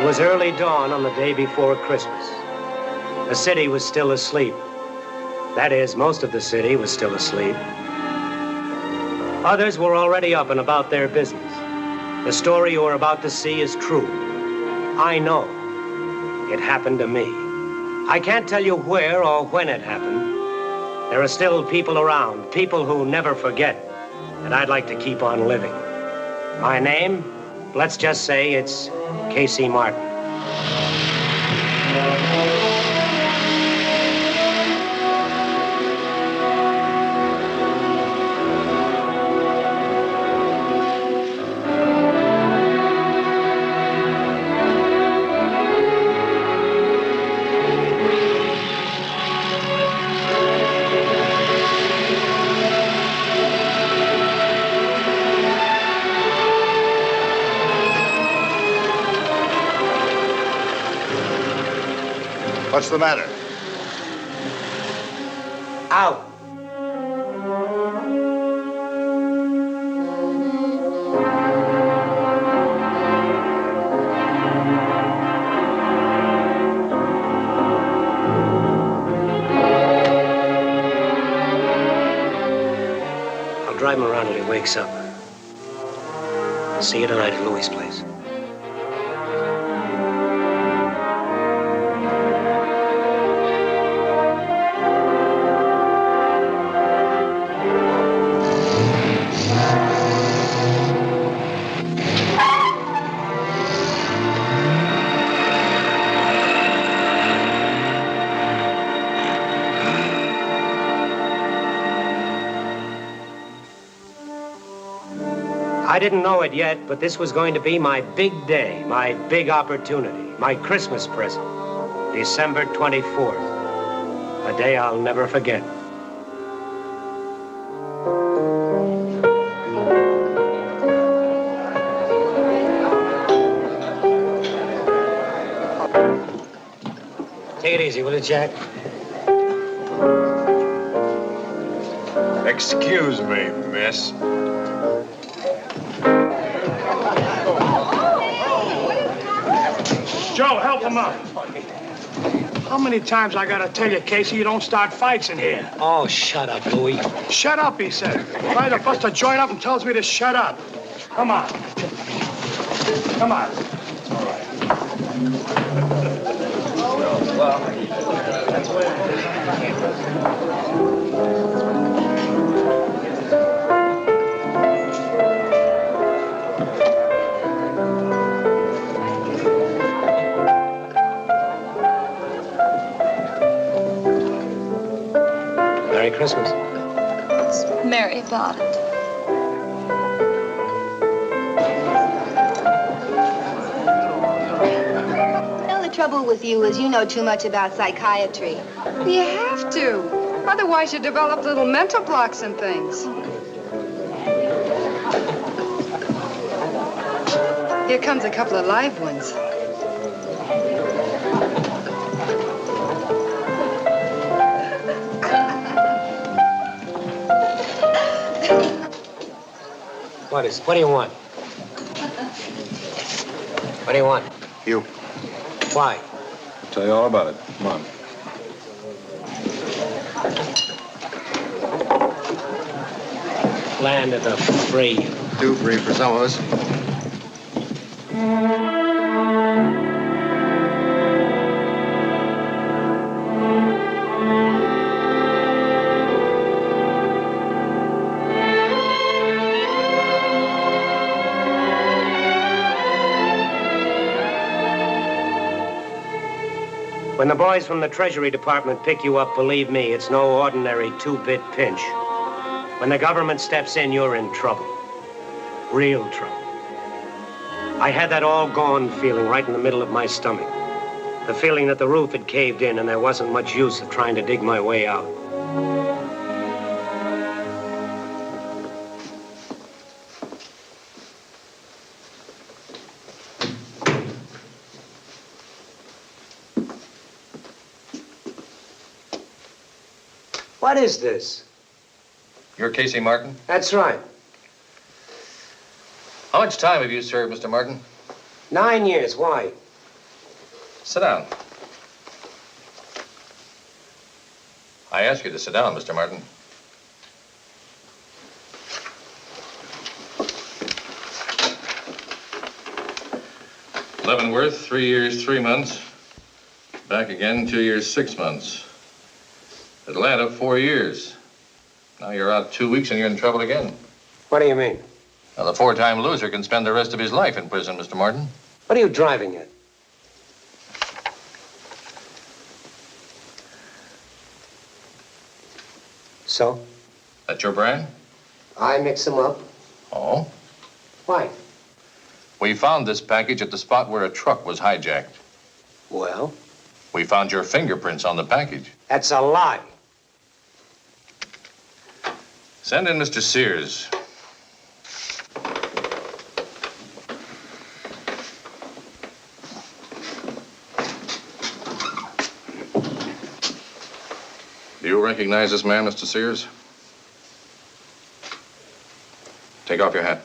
was early dawn on the day before Christmas. The city was still asleep. That is, most of the city was still asleep. Others were already up and about their business. The story you are about to see is true. I know. It happened to me. I can't tell you where or when it happened. There are still people around, people who never forget, and I'd like to keep on living. My name, let's just say it's Casey Martin. What's the matter? Out. I'll drive him around till he wakes up. See you tonight at Louis' place. I didn't know it yet, but this was going to be my big day, my big opportunity, my Christmas present. December 24th, a day I'll never forget. Take it easy, will you, Jack? Excuse me, miss. Joe, help him up. How many times I gotta tell you, Casey, you don't start fights in here? Oh, shut up, Louis. Shut up, he said. Tries to bust a joint up and tells me to shut up. Come on. Come on. All right. Well, that's Merry Christmas. What's merry about it? No, the trouble with you is you know too much about psychiatry. You have to. Otherwise, you develop little mental blocks and things. Here comes a couple of live ones. What do you want? What do you want? You. Why? I'll tell you all about it. Come on. Land of the free. Too free for some of us. When the boys from the Treasury Department pick you up, believe me, it's no ordinary two-bit pinch. When the government steps in, you're in trouble. Real trouble. I had that all-gone feeling right in the middle of my stomach. The feeling that the roof had caved in and there wasn't much use of trying to dig my way out. What is this? You're Casey Martin? That's right. How much time have you served, Mr. Martin? 9 years. Why? Sit down. I ask you to sit down, Mr. Martin. Leavenworth, 3 years, 3 months. Back again, 2 years, 6 months. Atlanta, 4 years. Now you're out 2 weeks and you're in trouble again. What do you mean? Now, the 4-time loser can spend the rest of his life in prison, Mr. Martin. What are you driving at? So? That's your brand? I mix them up. Oh? Why? We found this package at the spot where a truck was hijacked. Well? We found your fingerprints on the package. That's a lie. Send in Mr. Sears. Do you recognize this man, Mr. Sears? Take off your hat.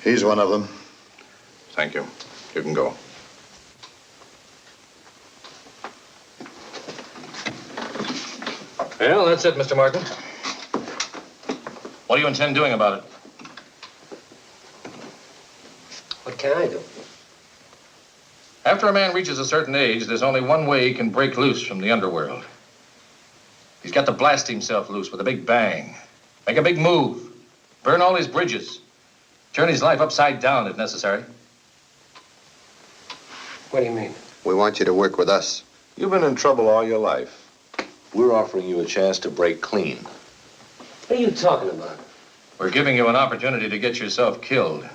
He's one of them. Thank you. You can go. Well, that's it, Mr. Martin. What do you intend doing about it? What can I do? After a man reaches a certain age, there's only one way he can break loose from the underworld. He's got to blast himself loose with a big bang. Make a big move. Burn all his bridges. Turn his life upside down if necessary. What do you mean? We want you to work with us. You've been in trouble all your life. We're offering you a chance to break clean. What are you talking about? We're giving you an opportunity to get yourself killed.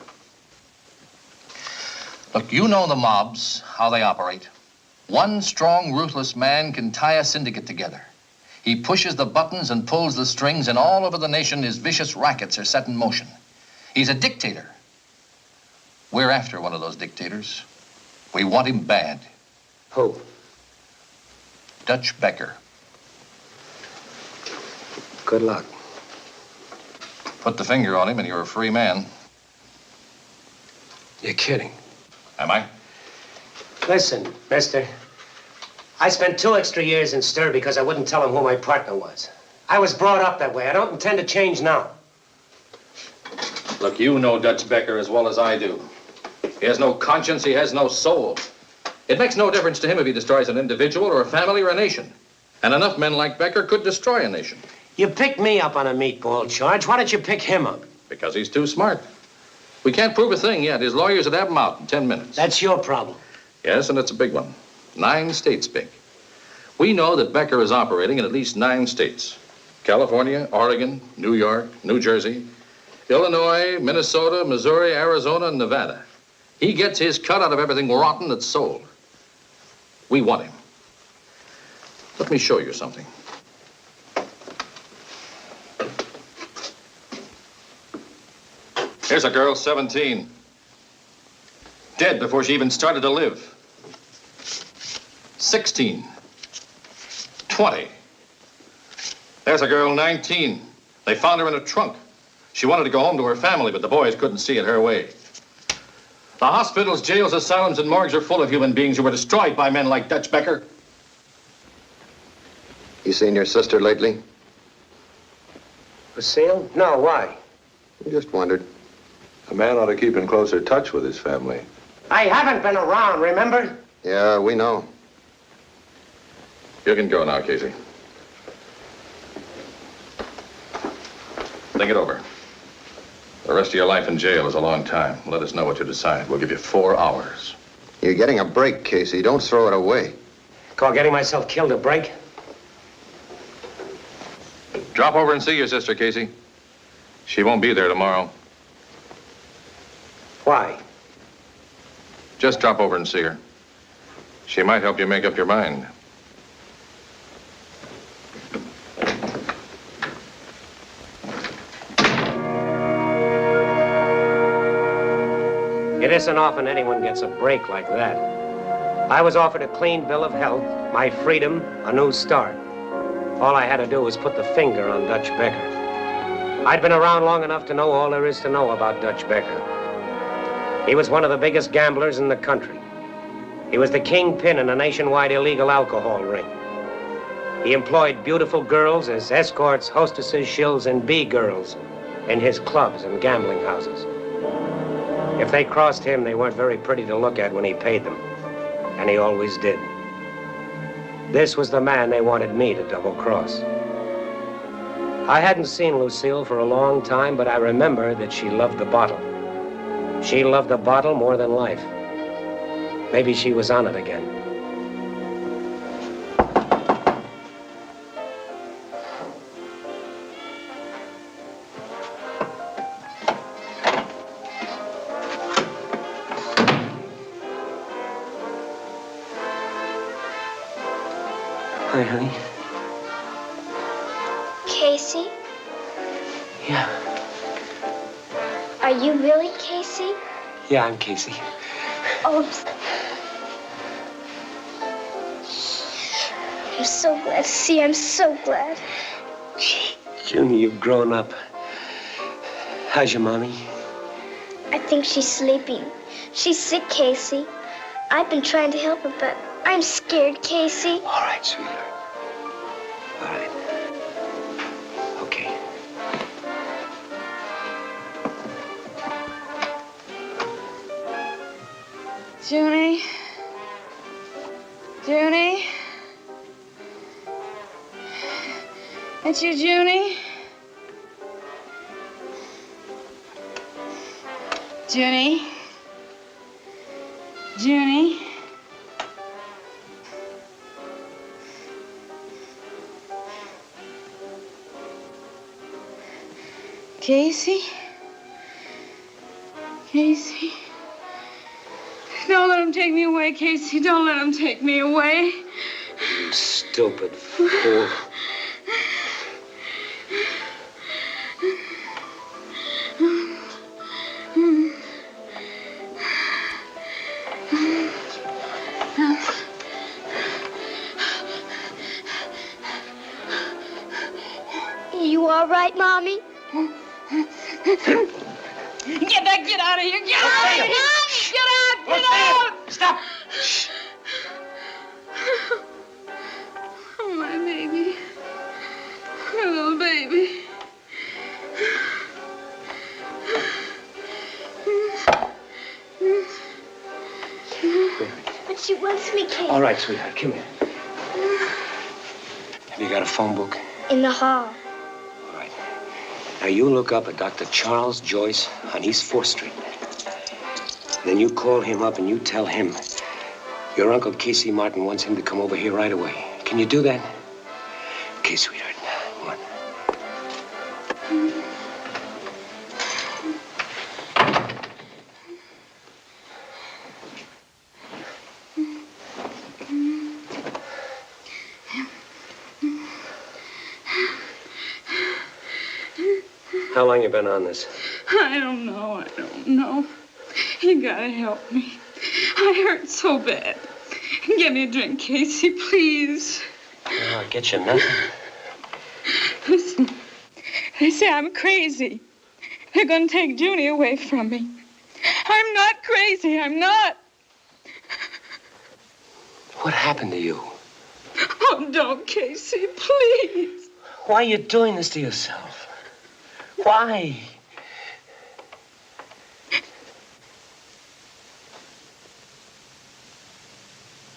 Look, you know the mobs, how they operate. One strong, ruthless man can tie a syndicate together. He pushes the buttons and pulls the strings, and all over the nation his vicious rackets are set in motion. He's a dictator. We're after one of those dictators. We want him bad. Who? Dutch Becker. Good luck. Put the finger on him and you're a free man. You're kidding. Am I? Listen, mister. I spent 2 extra years in stir because I wouldn't tell him who my partner was. I was brought up that way. I don't intend to change now. Look, you know Dutch Becker as well as I do. He has no conscience, he has no soul. It makes no difference to him if he destroys an individual or a family or a nation. And enough men like Becker could destroy a nation. You picked me up on a meatball charge. Why don't you pick him up? Because he's too smart. We can't prove a thing yet. His lawyers would have him out in 10 minutes. That's your problem. Yes, and it's a big one. 9 states big. We know that Becker is operating in at least 9 states. California, Oregon, New York, New Jersey, Illinois, Minnesota, Missouri, Arizona, and Nevada. He gets his cut out of everything rotten that's sold. We want him. Let me show you something. Here's a girl, 17. Dead before she even started to live. 16. 20. There's a girl, 19. They found her in a trunk. She wanted to go home to her family, but the boys couldn't see it her way. The hospitals, jails, asylums, and morgues are full of human beings who were destroyed by men like Dutch Becker. You seen your sister lately? Lucille? No, why? We just wondered. A man ought to keep in closer touch with his family. I haven't been around, remember? Yeah, we know. You can go now, Casey. Think it over. The rest of your life in jail is a long time. Let us know what you decide. We'll give you 4 hours. You're getting a break, Casey. Don't throw it away. Call getting myself killed a break? Drop over and see your sister, Casey. She won't be there tomorrow. Why? Just drop over and see her. She might help you make up your mind. It isn't often anyone gets a break like that. I was offered a clean bill of health, my freedom, a new start. All I had to do was put the finger on Dutch Becker. I'd been around long enough to know all there is to know about Dutch Becker. He was one of the biggest gamblers in the country. He was the kingpin in a nationwide illegal alcohol ring. He employed beautiful girls as escorts, hostesses, shills, and B-girls in his clubs and gambling houses. If they crossed him, they weren't very pretty to look at when he paid them. And he always did. This was the man they wanted me to double-cross. I hadn't seen Lucille for a long time, but I remember that she loved the bottle. She loved the bottle more than life. Maybe she was on it again. Hi, honey. Casey? Yeah. Are you really Casey? Yeah, I'm Casey. Oh, I'm so glad to see you. I'm so glad. Junior, you've grown up. How's your mommy? I think she's sleeping. She's sick, Casey. I've been trying to help her, but I'm scared, Casey. All right, sweetheart. All right. Okay. Junie? Junie? It's you, Junie? Junie? Junie? Casey? Casey? Don't let him take me away, Casey. Don't let him take me away. You stupid fool. You all right, Mommy? Get out of here. Get out of here. Get out. Stop. Oh, my baby. My little baby. But she wants me, Casey. All right, sweetheart, come here. Have you got a phone book? In the hall. All right. Now, you look up a Dr. Charles Joyce on East 4th Street. Then you call him up and you tell him your Uncle Casey Martin wants him to come over here right away. Can you do that? Okay, sweetheart. Come on. How long you been on this? I don't know. You gotta help me. I hurt so bad. Get me a drink, Casey, please. I'll get you nothing. Listen, they say I'm crazy. They're gonna take Junie away from me. I'm not crazy, I'm not. What happened to you? Oh, don't, Casey, please. Why are you doing this to yourself? Why?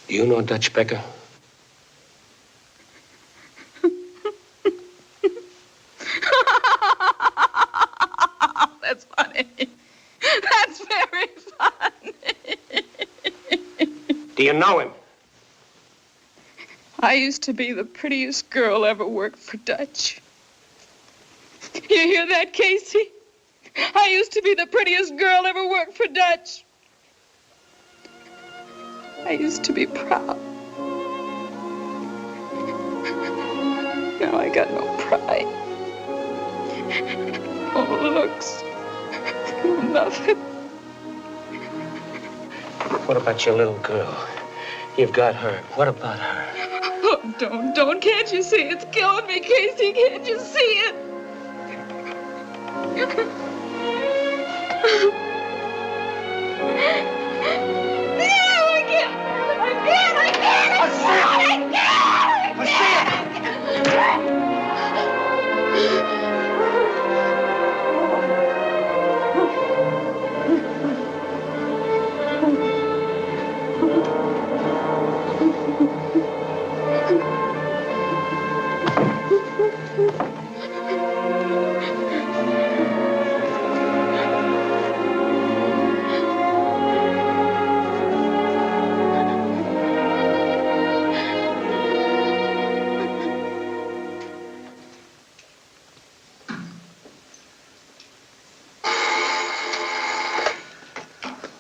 Do you know Dutch Becker? That's funny. That's very funny. Do you know him? I used to be the prettiest girl ever worked for Dutch. You hear that, Casey? I used to be the prettiest girl ever worked for Dutch. I used to be proud. Now I got no pride. No looks. No nothing. What about your little girl? You've got her. What about her? Oh, don't. Can't you see? It's killing me, Casey. Can't you see it?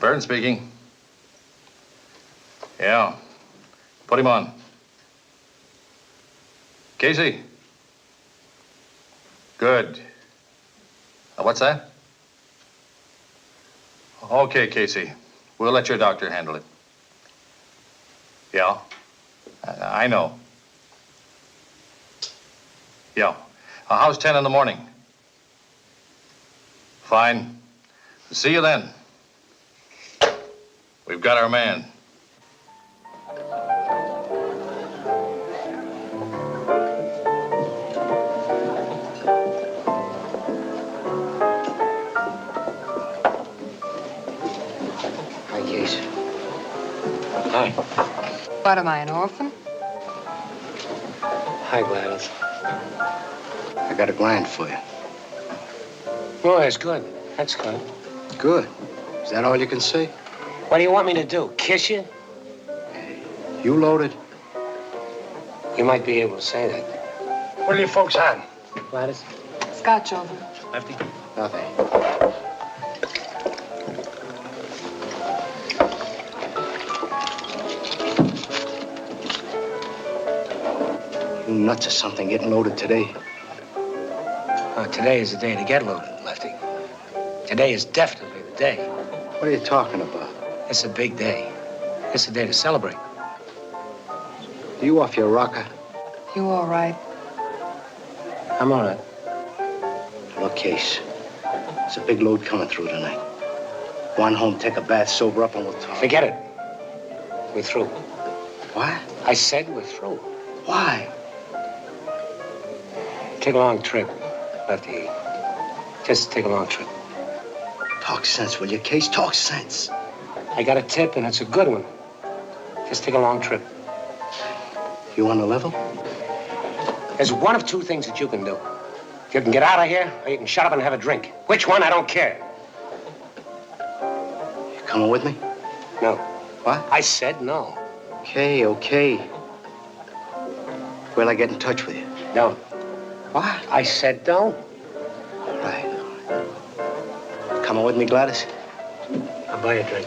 Burns speaking. Yeah. Put him on. Casey. Good. What's that? Okay, Casey. We'll let your doctor handle it. Yeah. I know. Yeah. How's 10 in the morning? Fine. See you then. We've got our man. Hi, Case. Hi. What, am I, an orphan? Hi, Gladys. I got a grand for you. Oh, that's good. That's good. Good. Is that all you can say? What do you want me to do? Kiss you? You loaded? You might be able to say that. What are you folks on? Gladys? Scotch over. Lefty? Nothing. You nuts or something getting loaded today? Today is the day to get loaded, Lefty. Today is definitely the day. What are you talking about? It's a big day. It's a day to celebrate. Are you off your rocker? You all right? I'm all right. Look, Case. There's a big load coming through tonight. Go on home, take a bath, sober up, and we'll talk. Forget it. We're through. What? I said we're through. Why? Take a long trip, Lefty. Just take a long trip. Talk sense, will you, Case? Talk sense. I got a tip, and it's a good one. Just take a long trip. You on the level? There's one of two things that you can do. You can get out of here, or you can shut up and have a drink. Which one? I don't care. You coming with me? No. What? I said no. Okay, okay. Where'll I get in touch with you? Don't. What? I said don't. Right. Coming with me, Gladys? I'll buy you a drink.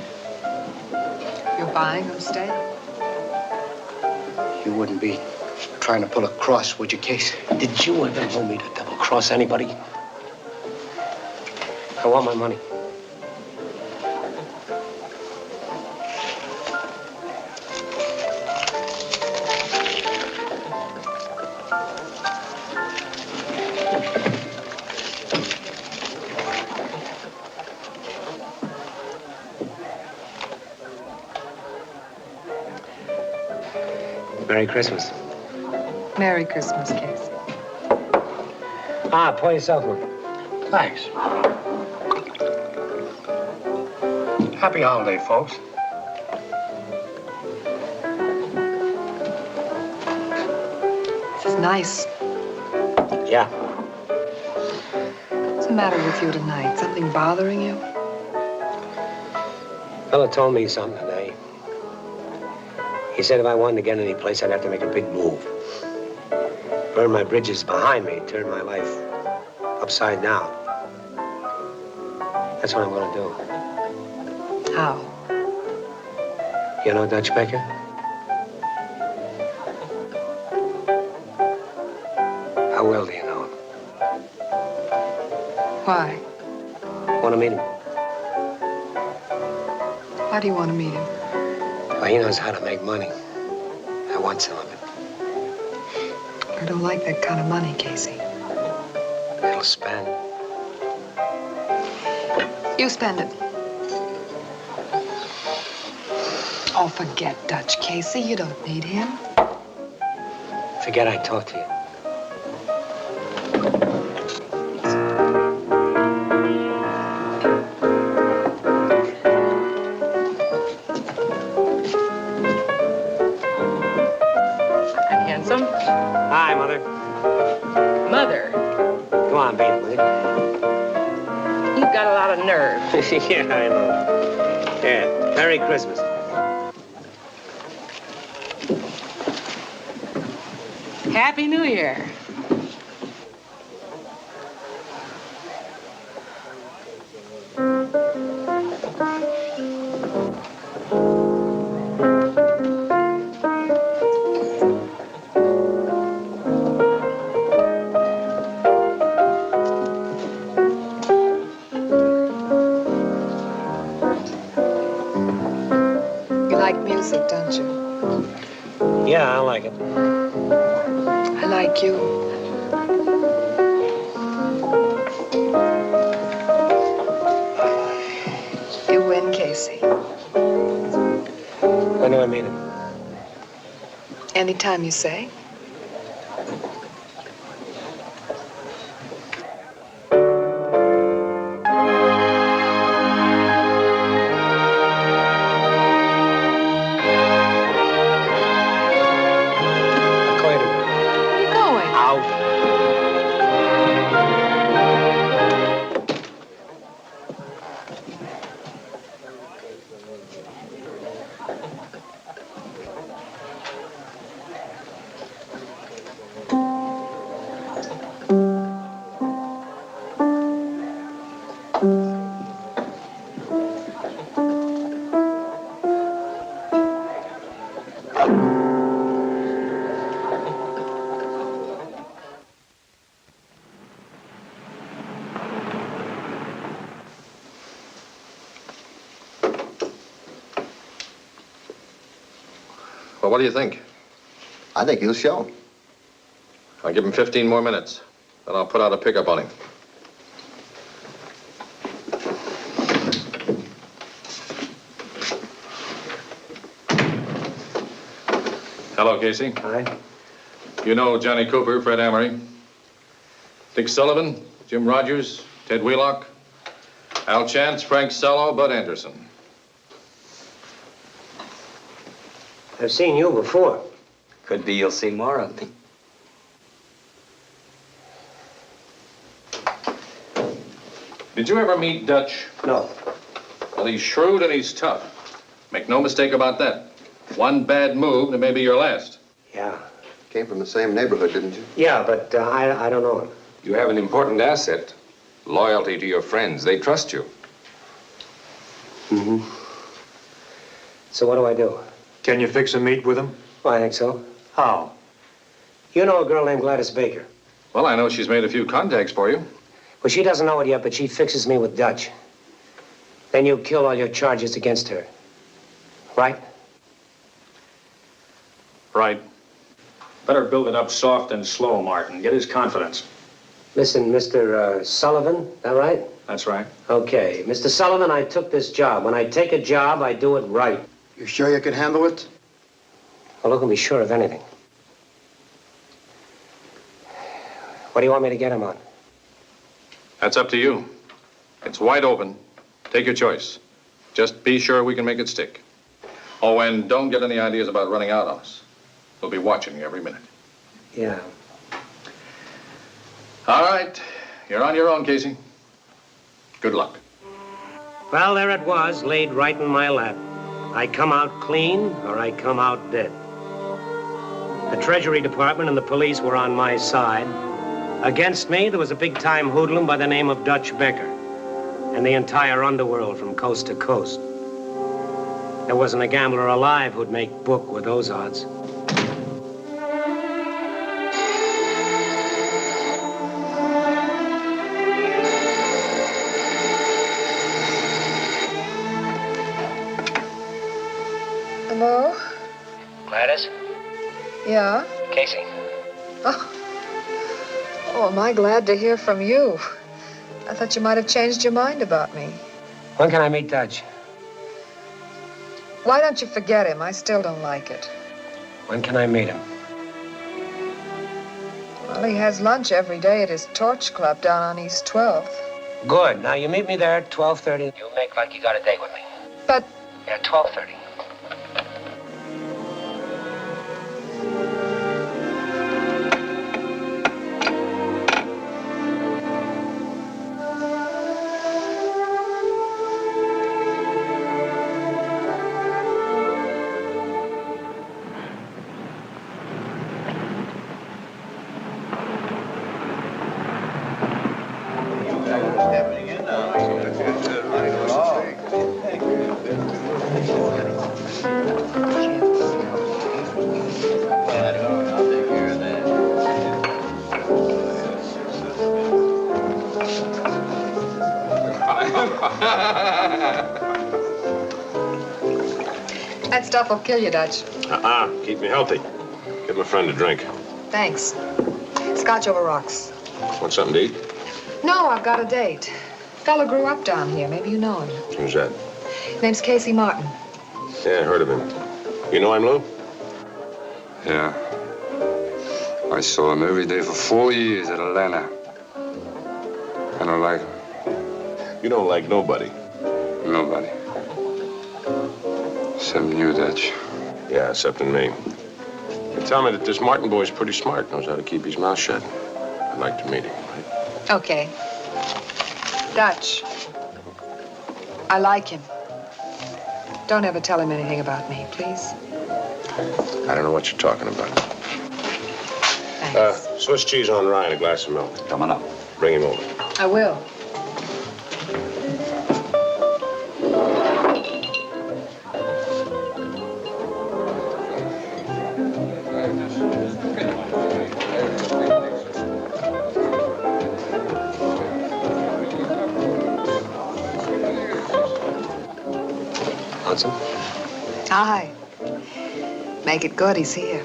You're buying them, stay? You wouldn't be trying to pull a cross, would you, Case? Did you ever know me to double-cross anybody? I want my money. Merry Christmas. Merry Christmas, Casey. Pour yourself one. Thanks. Happy holiday, folks. This is nice. Yeah. What's the matter with you tonight? Something bothering you? Fella told me something today. He said if I wanted to get any place, I'd have to make a big move. Burn my bridges behind me, turn my life upside down. That's what I'm gonna do. How? You know Dutch Becker? How well do you know him? Why? Want to meet him? Why do you want to meet him? Well, he knows how to make money. I want some of it. I don't like that kind of money, Casey. It'll spend. You spend it. Oh, forget Dutch, Casey. You don't need him. Forget I talked to you. I'm handsome. Hi, Mother. Mother, Come on, beat it, will you? you've got a lot of nerve. Yeah, I know. Yeah, Merry Christmas. Happy New Year. You like music, don't you? Yeah, I like it. I like you. You win, Casey. When do I meet him? Anytime you say. Where are you going? Out. Well, what do you think? I think he'll show. I'll give him 15 more minutes. Then I'll put out a pickup on him. Hello, Casey. Hi. You know Johnny Cooper, Fred Amory, Dick Sullivan, Jim Rogers, Ted Wheelock, Al Chance, Frank Sello, Bud Anderson. I've seen you before. Could be you'll see more of me. Did you ever meet Dutch? No. Well, he's shrewd and he's tough. Make no mistake about that. One bad move, and it may be your last. Yeah. Came from the same neighborhood, didn't you? Yeah, but I don't know him. You have an important asset. Loyalty to your friends. They trust you. Mm-hmm. So what do I do? Can you fix a meet with him? Well, I think so. How? You know a girl named Gladys Baker. Well, I know she's made a few contacts for you. Well, she doesn't know it yet, but she fixes me with Dutch. Then you kill all your charges against her. Right? Right. Better build it up soft and slow, Martin. Get his confidence. Listen, Mr. Sullivan, is that right? That's right. Okay. Mr. Sullivan, I took this job. When I take a job, I do it right. You sure you can handle it? Well, who can be sure of anything? What do you want me to get him on? That's up to you. It's wide open. Take your choice. Just be sure we can make it stick. Oh, and don't get any ideas about running out on us. We'll be watching you every minute. Yeah. All right. You're on your own, Casey. Good luck. Well, there it was, laid right in my lap. I come out clean or I come out dead. The Treasury Department and the police were on my side. Against me, there was a big-time hoodlum by the name of Dutch Becker and the entire underworld from coast to coast. There wasn't a gambler alive who'd make book with those odds. Hello? Gladys? Yeah? Casey. Oh, am I glad to hear from you. I thought you might have changed your mind about me. When can I meet Dutch? Why don't you forget him? I still don't like it. When can I meet him? Well, he has lunch every day at his Torch Club down on East 12th. Good. Now, you meet me there at 12:30. You make like you got a date with me. But... Yeah, 12:30. That stuff will kill you, Dutch. Keep me healthy. Give my friend a drink. Thanks. Scotch over rocks. Want something to eat? No, I've got a date. Fella grew up down here. Maybe you know him. Who's that? Name's Casey Martin. Yeah, I heard of him. You know him, Lou? Yeah. I saw him every day for 4 years at Atlanta. I don't like him. You don't like nobody? Nobody. Except you, Dutch. Yeah, except in me. They tell me that this Martin boy's pretty smart, knows how to keep his mouth shut. I'd like to meet him, right? Okay. Dutch. I like him. Don't ever tell him anything about me, please. I don't know what you're talking about. Thanks. Swiss cheese on rye and a glass of milk. Coming up. Bring him over. I will. Hudson? Hi. Make it good, he's here.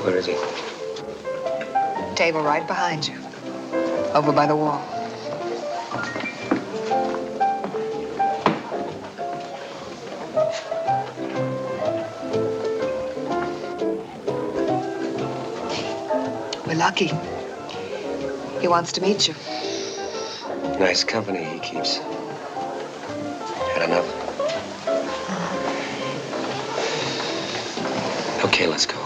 Where is he? Table right behind you. Over by the wall. We're lucky. He wants to meet you. Nice company he keeps. Had enough? Okay, let's go.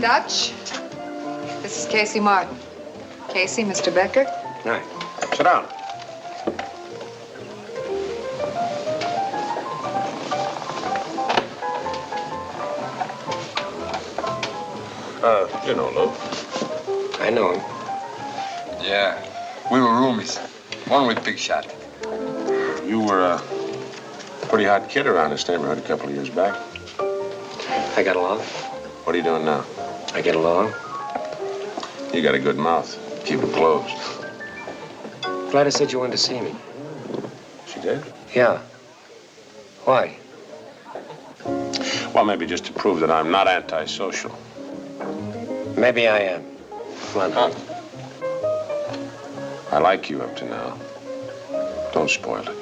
Dutch, this is Casey Martin. Casey, Mr. Becker. All right. Sit down. You know Lou. I know him. Yeah. We were roomies. One with Big Shot. You were a pretty hot kid around this neighborhood a couple of years back. I got along. What are you doing now? I get along. You got a good mouth. Keep it closed. Gladys said you wanted to see me. She did? Yeah. Why? Well, maybe just to prove that I'm not antisocial. Maybe I am. Come on. I like you up to now. Don't spoil it.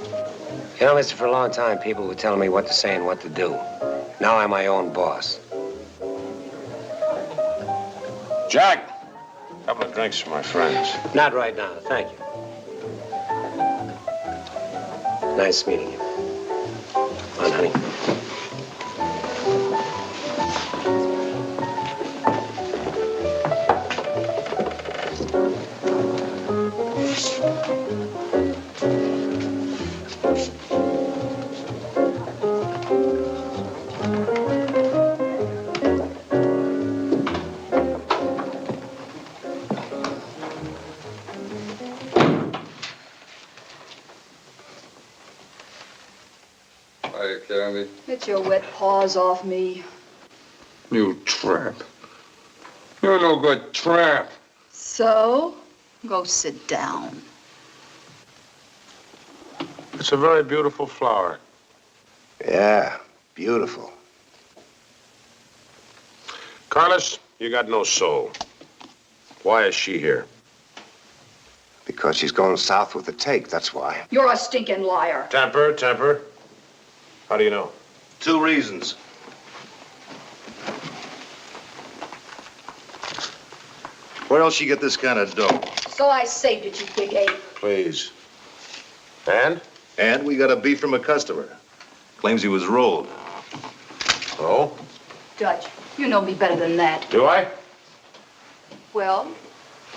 You know, mister, for a long time, people were telling me what to say and what to do. Now I'm my own boss. Jack! A couple of drinks for my friends. Not right now, thank you. Nice meeting you. Come on, honey. Get your wet paws off me. You tramp. You're no good tramp. So, go sit down. It's a very beautiful flower. Yeah, beautiful. Carlos, you got no soul. Why is she here? Because she's going south with the take, that's why. You're a stinking liar. Temper, temper. How do you know? 2 reasons. Where else you get this kind of dough? So I saved it, you big ape. Please. And? And we got a beef from a customer. Claims he was rolled. Oh? Dutch, you know me better than that. Do I? Well,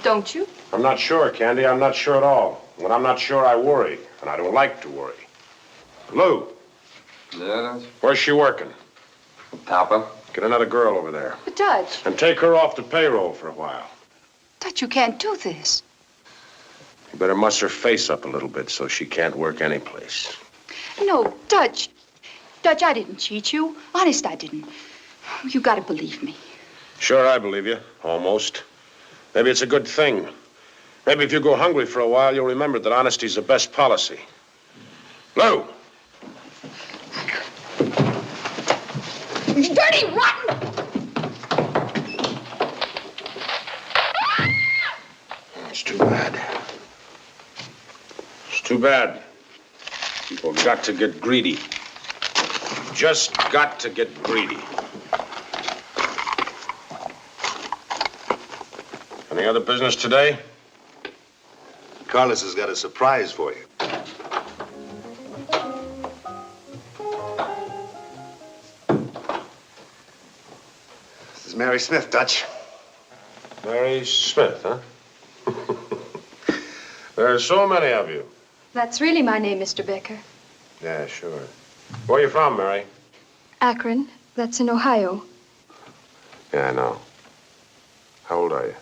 don't you? I'm not sure, Candy. I'm not sure at all. When I'm not sure, I worry. And I don't like to worry. Lou. Yeah, Where's she working? Papa. Get another girl over there. But Dutch. And take her off the payroll for a while. Dutch, you can't do this. You better muss her face up a little bit so she can't work any place. No, Dutch. Dutch, I didn't cheat you. Honest, I didn't. You gotta believe me. Sure, I believe you. Almost. Maybe it's a good thing. Maybe if you go hungry for a while, you'll remember that honesty's the best policy. Lou! You dirty, rotten! It's too bad. It's too bad. People got to get greedy. Just got to get greedy. Any other business today? Carlos has got a surprise for you. This is Mary Smith, Dutch. Mary Smith, huh? There's so many of you. That's really my name, Mr. Becker. Yeah, sure. Where are you from, Mary? Akron. That's in Ohio. Yeah, I know. How old are you?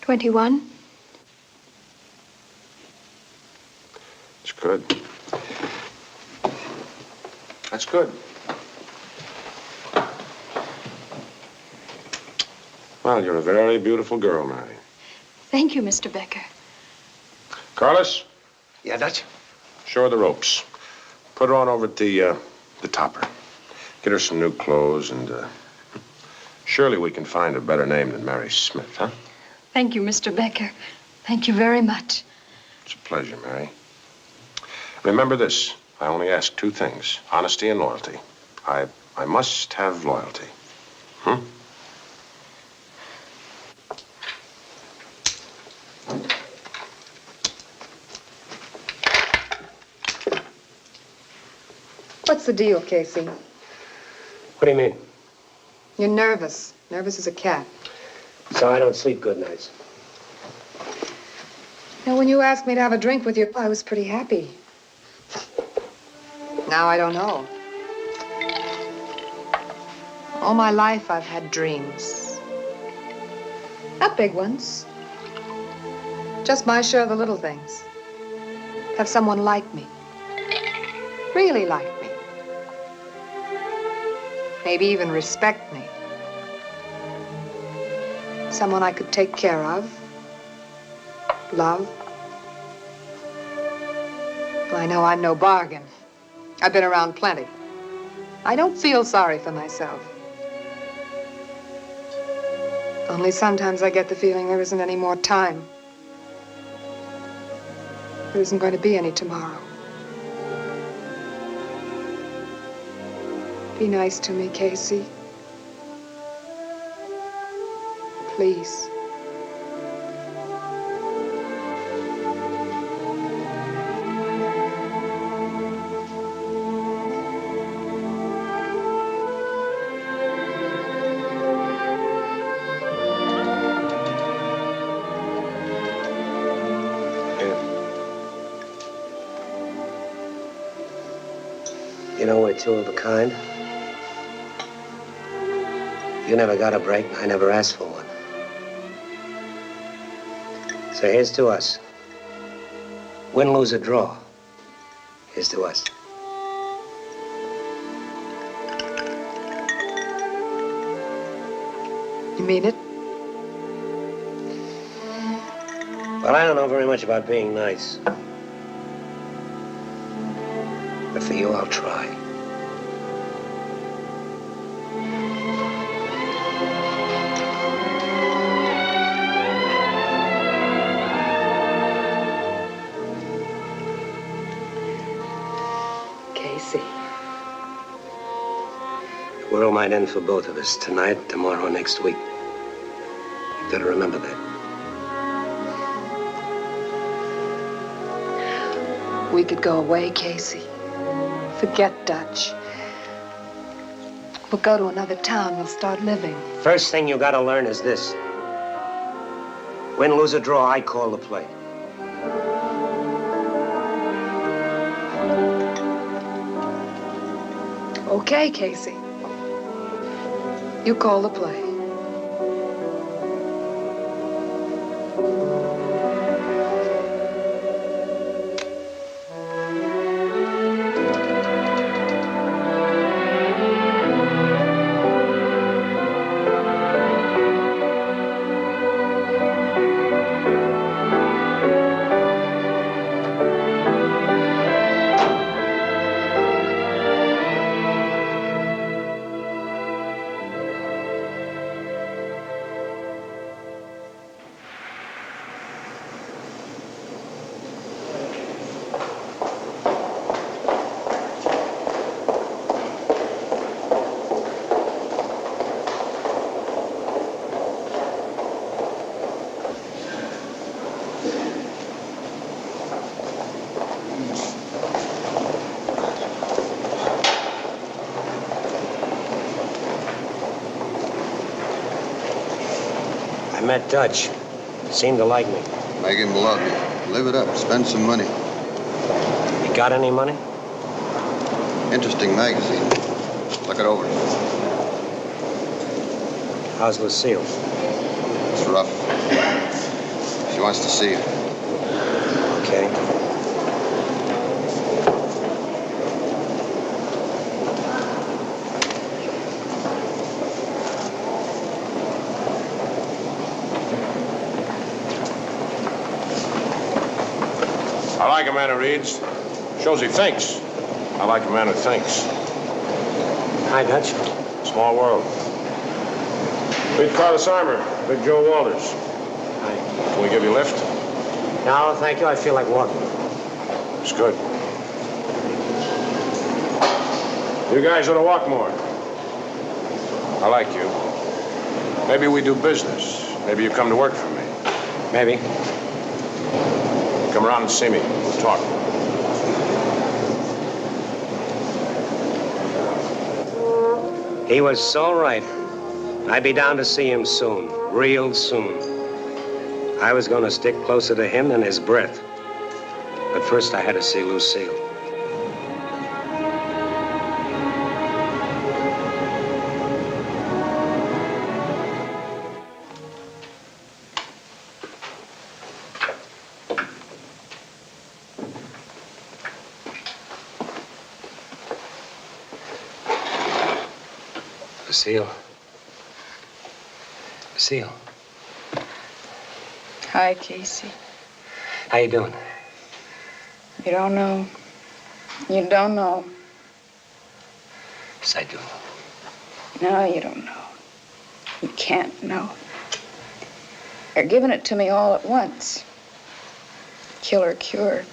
21. That's good. That's good. Well, you're a very beautiful girl, Mary. Thank you, Mr. Becker. Carlos? Yeah, Dutch? Show her the ropes. Put her on over at the topper. Get her some new clothes and, surely we can find a better name than Mary Smith, huh? Thank you, Mr. Becker. Thank you very much. It's a pleasure, Mary. Remember this. I only ask 2 things. Honesty and loyalty. I must have loyalty. What's the deal, Casey? What do you mean? You're nervous. Nervous as a cat. So I don't sleep good nights. Now, when you asked me to have a drink with you, I was pretty happy. Now I don't know. All my life, I've had dreams. Not big ones. Just my share of the little things. Have someone like me. Really like me. Maybe even respect me. Someone I could take care of. Love. I know I'm no bargain. I've been around plenty. I don't feel sorry for myself. Only sometimes I get the feeling there isn't any more time. There isn't going to be any tomorrow. Be nice to me, Casey. Please. You know we're 2 of a kind. You never got a break, and I never asked for one. So here's to us. Win, lose, or draw. Here's to us. You mean it? Well, I don't know very much about being nice. But for you, I'll try. Casey. The world might end for both of us tonight, tomorrow, next week. You gotta remember that. We could go away, Casey. Forget Dutch. We'll go to another town. We'll start living. First thing you gotta learn is this. Win, lose, or draw, I call the play. Okay, Casey. You call the play. I met Dutch. Seemed to like me. Make him love you. Live it up. Spend some money. You got any money? Interesting magazine. Look it over. How's Lucille? It's rough. She wants to see you. Okay. I like a man who reads. Shows he thinks. I like a man who thinks. Hi, Dutch. Small world. Meet Carlos Armour, Big Joe Walters. Hi. Can we give you a lift? No, thank you. I feel like walking. It's good. You guys ought to walk more. I like you. Maybe we do business. Maybe you come to work for me. Maybe. Come around and see me. We'll talk. He was so right. I'd be down to see him soon. Real soon. I was going to stick closer to him than his breath. But first I had to see Lucille. Lucille. Lucille. Hi, Casey. How you doing? You don't know. You don't know. Yes, I do. No, you don't know. You can't know. You're giving it to me all at once. Kill or cure.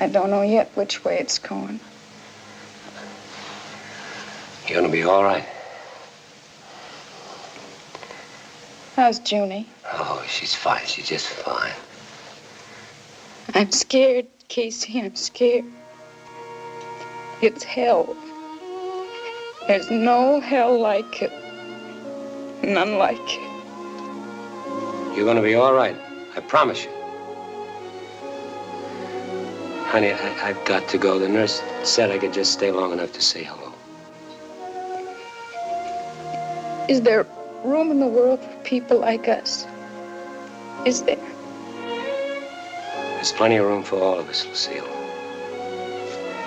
I don't know yet which way it's going. You're gonna be all right. How's Junie? Oh, she's fine. She's just fine. I'm scared, Casey. I'm scared. It's hell. There's no hell like it. None like it. You're gonna be all right. I promise you. Honey, I've got to go. The nurse said I could just stay long enough to say hello. Is there room in the world for people like us? Is there? There's plenty of room for all of us, Lucille.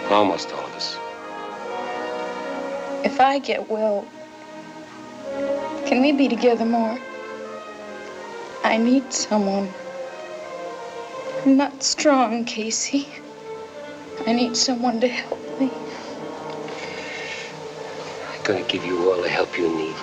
Almost all of us. If I get well, Can we be together more? I need someone. I'm not strong, Casey. I need someone to help me. I'm gonna give you all the help you need.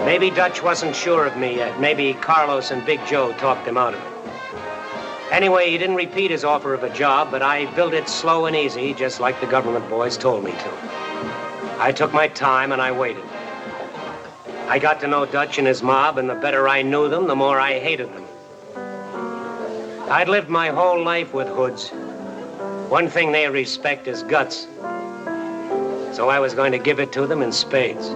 Maybe Dutch wasn't sure of me yet. Maybe Carlos and Big Joe talked him out of it. Anyway, he didn't repeat his offer of a job, but I built it slow and easy, just like the government boys told me to. I took my time and I waited. I got to know Dutch and his mob, and the better I knew them, the more I hated them. I'd lived my whole life with hoods. One thing they respect is guts. So I was going to give it to them in spades.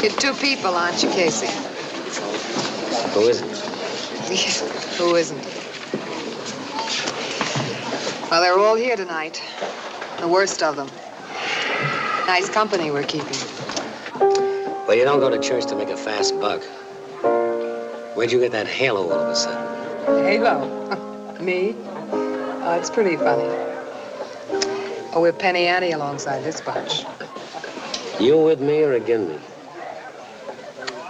You're two people, aren't you, Casey? Who isn't? Who isn't? Well, they're all here tonight. The worst of them. Nice company we're keeping. Well, you don't go to church to make a fast buck. Where'd you get that halo all of a sudden? Halo? Me? Oh, it's pretty funny. Oh, we're Penny Ante alongside this bunch. You with me or against me?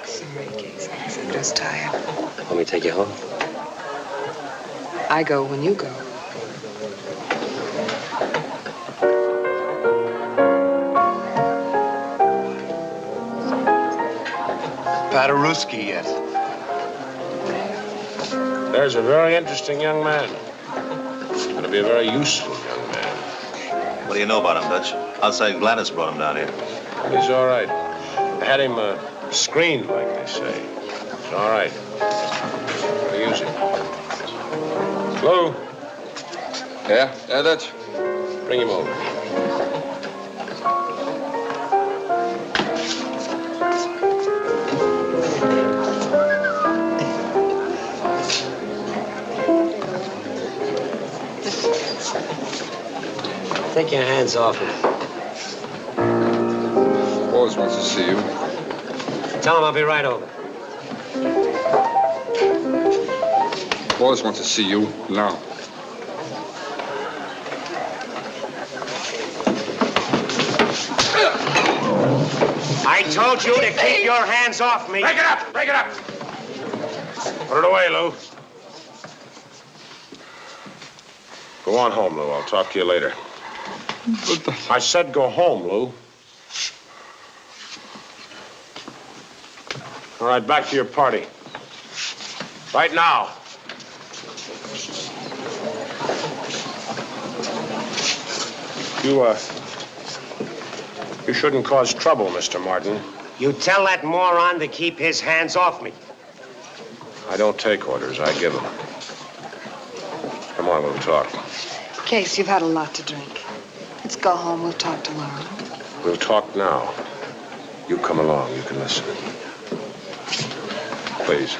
Sorry, Casey. I'm just tired. Want me to take you home? I go when you go. Paderewski yet? There's a very interesting young man. He's going to be a very useful young man. What do you know about him, Dutch? Outside Gladys brought him down here. He's all right. I had him screened, like they say. He's all right. I'll use him. Lou? Yeah, Dutch? Bring him over. Take your hands off him. Forrest wants to see you. Tell him I'll be right over. Forrest wants to see you now. I told you to keep your hands off me. Break it up! Break it up! Put it away, Lou. Go on home, Lou. I'll talk to you later. I said go home, Lou. All right, back to your party. Right now. You shouldn't cause trouble, Mr. Martin. You tell that moron to keep his hands off me. I don't take orders, I give them. Come on, we'll talk. Case, you've had a lot to drink. Let's go home. We'll talk tomorrow. We'll talk now. You come along, you can listen. Please.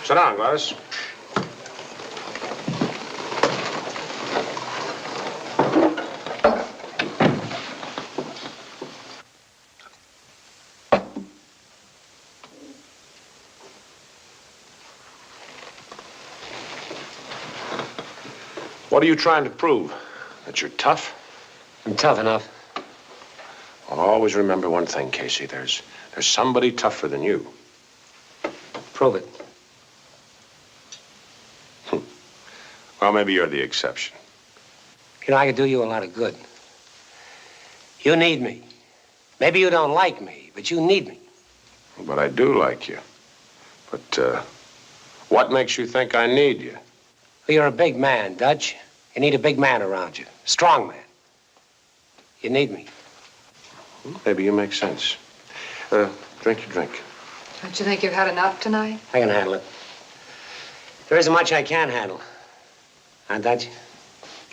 Sit down, Gladys. What are you trying to prove? That you're tough? I'm tough enough. Well, always remember one thing, Casey. There's somebody tougher than you. Prove it. Well, maybe you're the exception. You know, I could do you a lot of good. You need me. Maybe you don't like me, but you need me. But I do like you. But, what makes you think I need you? Well, you're a big man, Dutch. You need a big man around you. A strong man. You need me. Maybe you make sense. Drink your drink. Don't you think you've had enough tonight? I can handle it. There isn't much I can't handle. Huh, Dutch?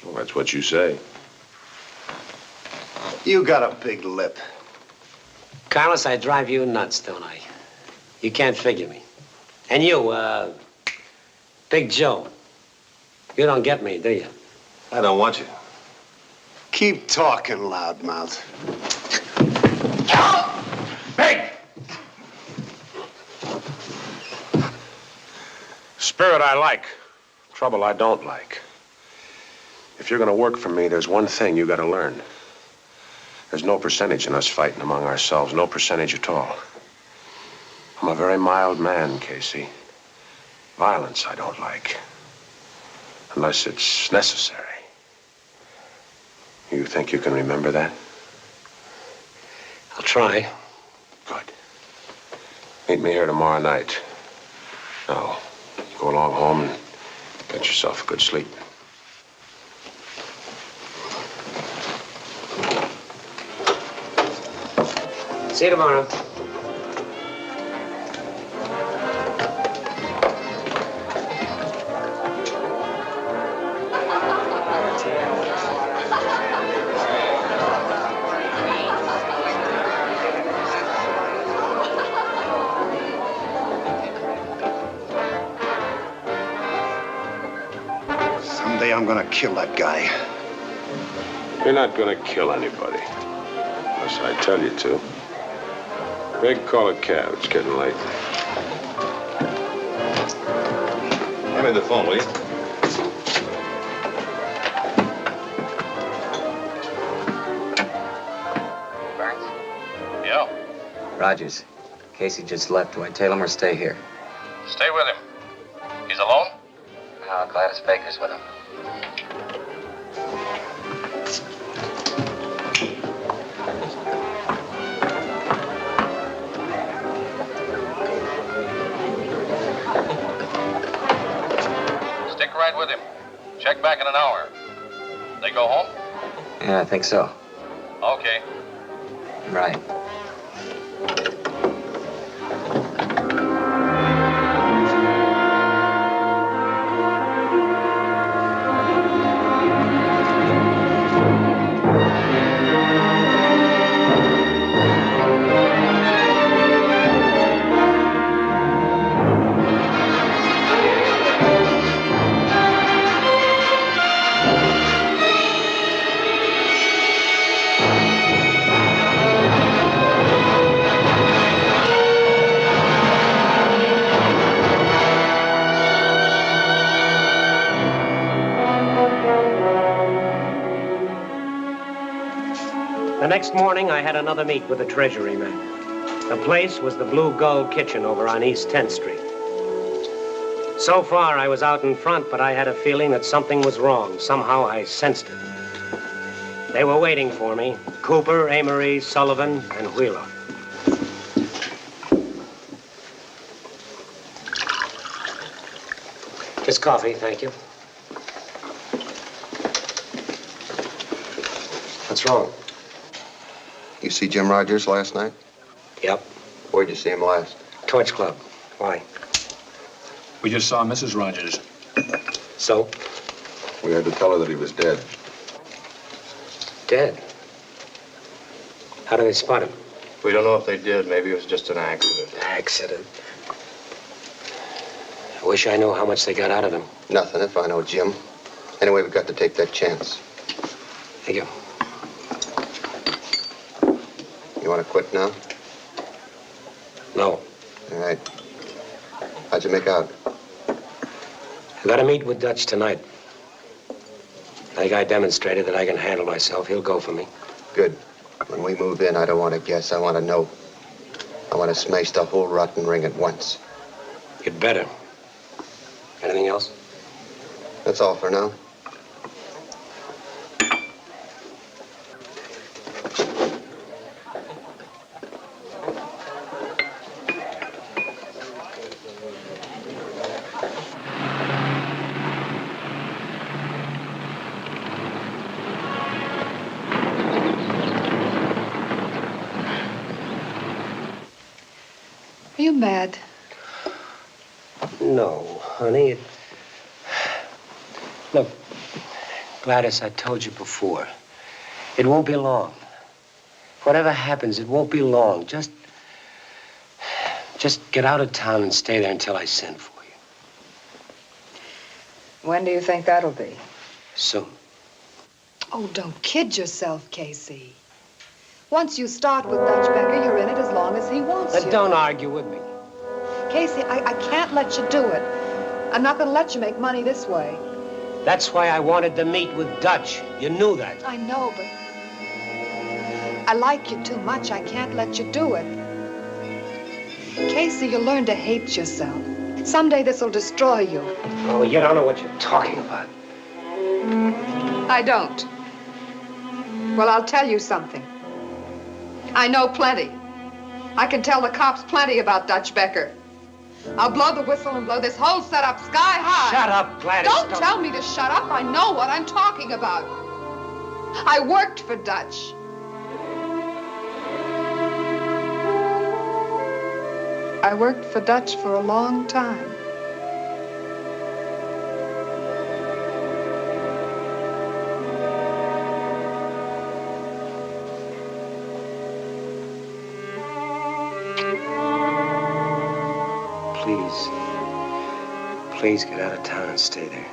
Well, that's what you say. You got a big lip. Carlos, I drive you nuts, don't I? You can't figure me. And you, Big Joe. You don't get me, do you? I don't want you. Keep talking, loudmouth. Big! Spirit I like. Trouble I don't like. If you're gonna work for me, there's one thing you gotta learn. There's no percentage in us fighting among ourselves. No percentage at all. I'm a very mild man, Casey. Violence I don't like. Unless it's necessary. You think you can remember that? I'll try. Good. Meet me here tomorrow night. Now, go along home and get yourself a good sleep. See you tomorrow. Someday I'm gonna kill that guy. You're not gonna kill anybody. Unless I tell you to. Big, call a cab. It's getting late. Hand me the phone, will you? Burns? Yeah. Rogers. Casey just left. Do I tail him or stay here? Stay with him. He's alone? No, Gladys Baker's with him. Stick right with him. Check back in an hour. They go home? Yeah, I think so. Okay. Right. The next morning, I had another meet with the Treasury man. The place was the Blue Gull Kitchen over on East 10th Street. So far, I was out in front, but I had a feeling that something was wrong. Somehow, I sensed it. They were waiting for me. Cooper, Amory, Sullivan, and Wheeler. Just coffee, thank you. What's wrong? You see Jim Rogers last night? Yep. Where'd you see him last? Torch Club. Why? We just saw Mrs. Rogers. So? We had to tell her that he was dead. Dead? How do they spot him? We don't know if they did. Maybe it was just an accident. Accident? I wish I knew how much they got out of him. Nothing, if I know Jim. Anyway, we've got to take that chance. Thank you. You want to quit now? No. All right. How'd you make out? I got to meet with Dutch tonight. I think I demonstrated that I can handle myself. He'll go for me. Good. When we move in, I don't want to guess. I want to know. I want to smash the whole rotten ring at once. You'd better. Anything else? That's all for now. Are you mad? No, honey. Look, Gladys, I told you before. It won't be long. Whatever happens, it won't be long. Just get out of town and stay there until I send for you. When do you think that'll be? Soon. Oh, don't kid yourself, Casey. Once you start with Dutch Becker, you're in it as long as he wants you. Don't argue with me. Casey, I can't let you do it. I'm not going to let you make money this way. That's why I wanted to meet with Dutch. You knew that. I know, but I like you too much. I can't let you do it. Casey, you'll learn to hate yourself. Someday this will destroy you. Oh, you don't know what you're talking about. I don't. Well, I'll tell you something. I know plenty. I can tell the cops plenty about Dutch Becker. I'll blow the whistle and blow this whole setup sky high. Shut up, Gladys. Don't tell me to shut up. I know what I'm talking about. I worked for Dutch. I worked for Dutch for a long time. Please get out of town and stay there.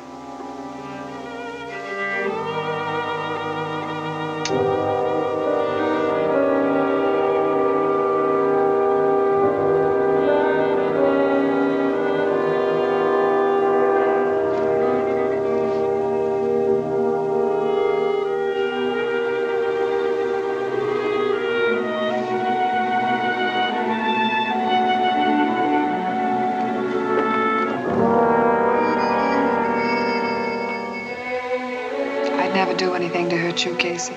Do anything to hurt you, Casey.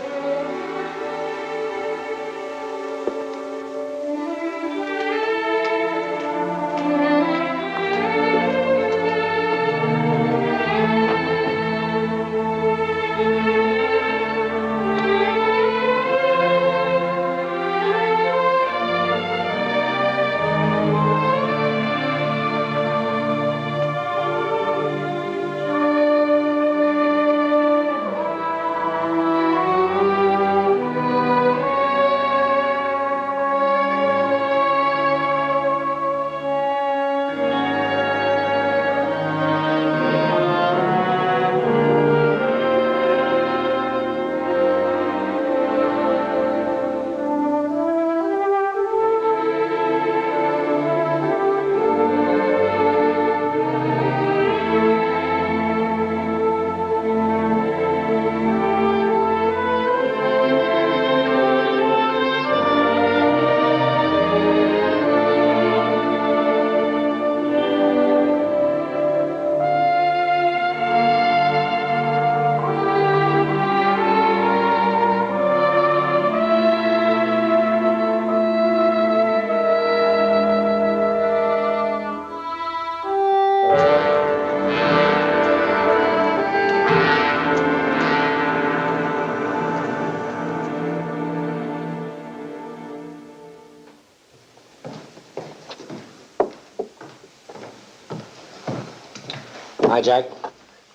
Hi, Jack.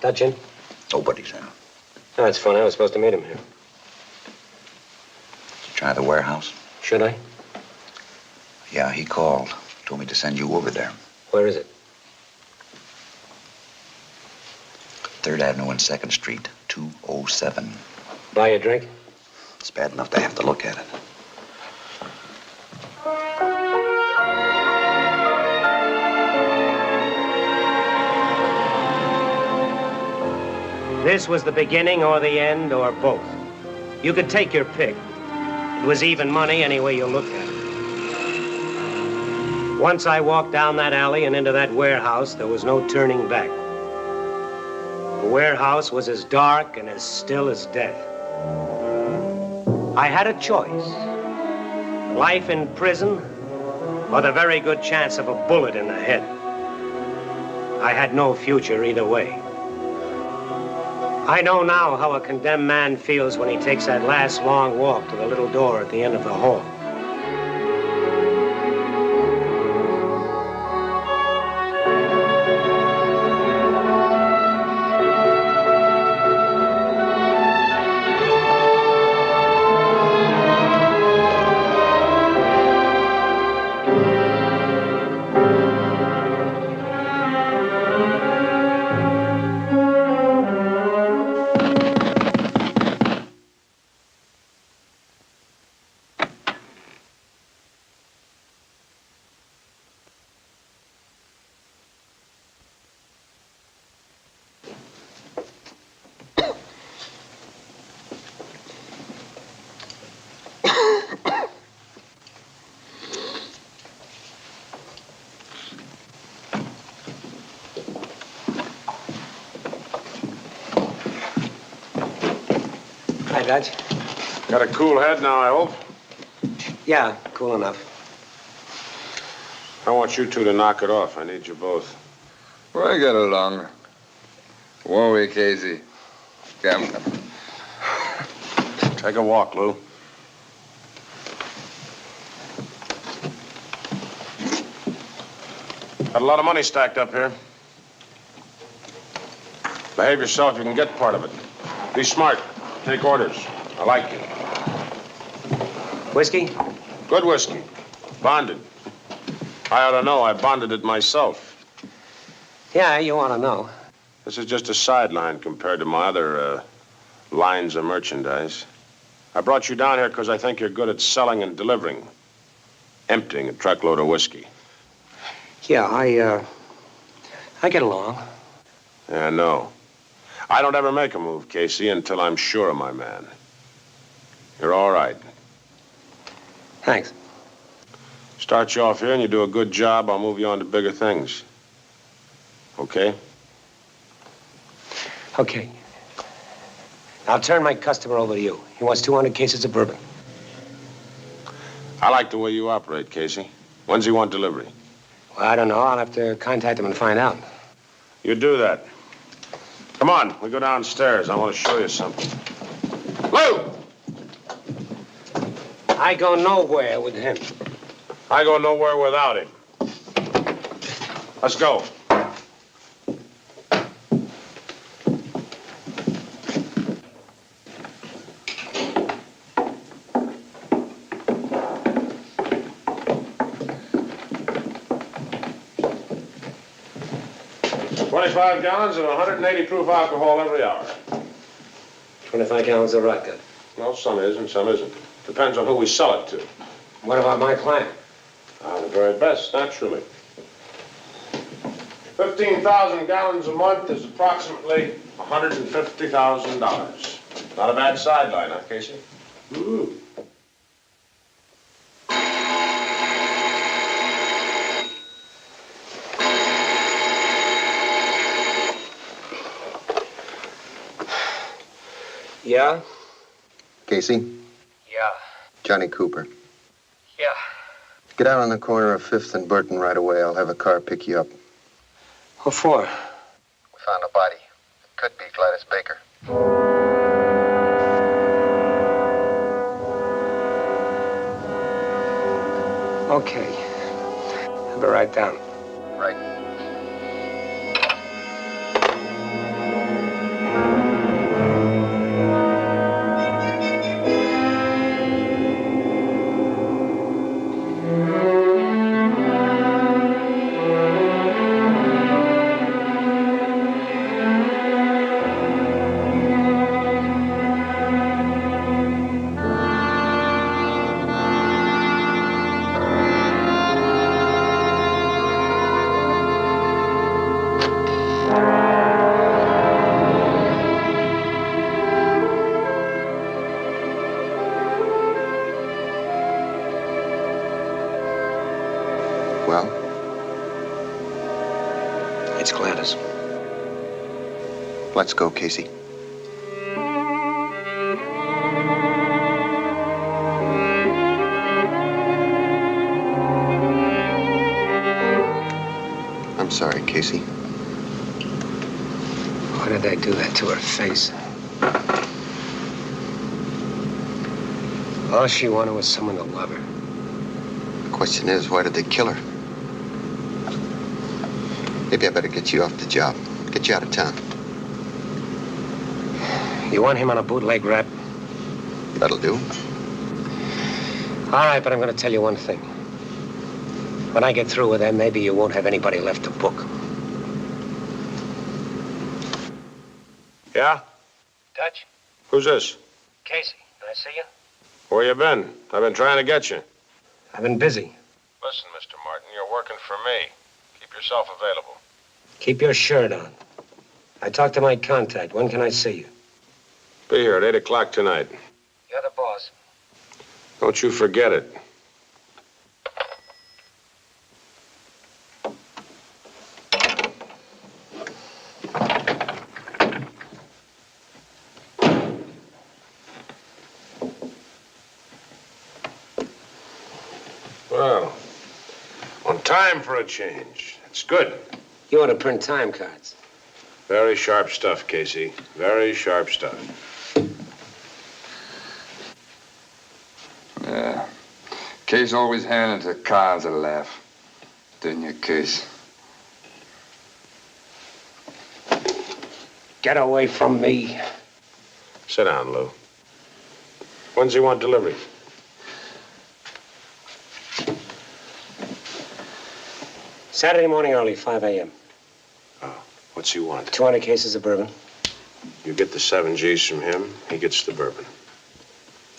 Dutch in? Nobody's in. Oh, that's funny. I was supposed to meet him here. Try the warehouse? Should I? Yeah, he called. Told me to send you over there. Where is it? 3rd Avenue and 2nd Street, 207. Buy you a drink? It's bad enough to have to look at it. This was the beginning or the end or both. You could take your pick. It was even money any way you looked at it. Once I walked down that alley and into that warehouse, there was no turning back. The warehouse was as dark and as still as death. I had a choice. Life in prison or the very good chance of a bullet in the head. I had no future either way. I know now how a condemned man feels when he takes that last long walk to the little door at the end of the hall. Dutch. Got a cool head now, I hope. Yeah, cool enough. I want you two to knock it off. I need you both. We'll get along. Won't we, Casey? Come. Take a walk, Lou. Got a lot of money stacked up here. Behave yourself, you can get part of it. Be smart. Take orders. I like you. Whiskey? Good whiskey. Bonded. I ought to know. I bonded it myself. Yeah, you want to know. This is just a sideline compared to my other lines of merchandise. I brought you down here because I think you're good at selling and delivering. Emptying a truckload of whiskey. Yeah, I get along. Yeah, I know. I don't ever make a move, Casey, until I'm sure of my man. You're all right. Thanks. Start you off here and you do a good job, I'll move you on to bigger things. Okay? Okay. I'll turn my customer over to you. He wants 200 cases of bourbon. I like the way you operate, Casey. When's he want delivery? Well, I don't know. I'll have to contact him and find out. You do that. Come on, we go downstairs. I want to show you something. Lou! I go nowhere with him. I go nowhere without him. Let's go. $25 gallons of 180 proof alcohol every hour. 25 gallons of vodka. Well, some is and some isn't. Depends on who we sell it to. What about my client? The very best, naturally. 15,000 gallons a month is approximately $150,000. Not a bad sideline, huh, Casey? Ooh. Yeah? Casey? Yeah. Johnny Cooper. Yeah. Get out on the corner of 5th and Burton right away. I'll have a car pick you up. What for? We found a body. It could be Gladys Baker. Okay. I'll be right down. Right. Well? It's Gladys. Let's go, Casey. I'm sorry, Casey. Why did they do that to her face? All she wanted was someone to love her. The question is, why did they kill her? Maybe I better get you off the job. Get you out of town. You want him on a bootleg rap? That'll do. All right, but I'm going to tell you one thing. When I get through with them, maybe you won't have anybody left to book. Yeah? Dutch? Who's this? Casey, can I see you? Where you been? I've been trying to get you. I've been busy. Listen, Mr. Martin, you're working for me. Keep yourself available. Keep your shirt on. I talked to my contact. When can I see you? Be here at 8 o'clock tonight. You're the boss. Don't you forget it. Time for a change. It's good. You ought to print time cards. Very sharp stuff, Casey. Very sharp stuff. Yeah. Case always handed to cards a laugh. Didn't you, Case? Get away from me. Sit down, Lou. When's he want delivery? Saturday morning early, 5 a.m. What's he want? 200 cases of bourbon. You get the 7 G's from him, he gets the bourbon.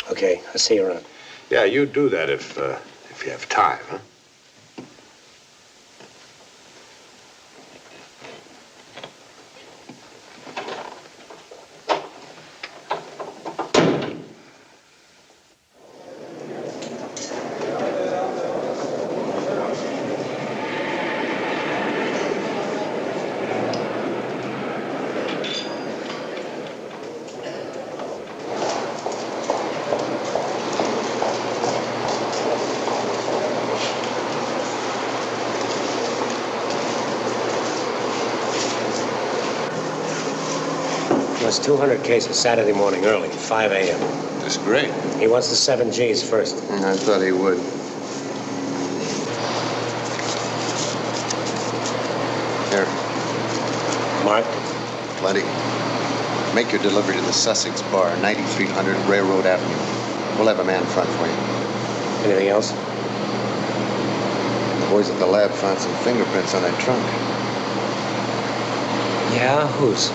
Okay, I'll see you around. Yeah, you do that if you have time, huh? That's 200 cases Saturday morning early, 5 a.m. That's great. He wants the 7 G's first. I thought he would. Here. Mark? Plenty. Make your delivery to the Sussex Bar, 9300 Railroad Avenue. We'll have a man front for you. Anything else? The boys at the lab found some fingerprints on that trunk. Yeah, whose?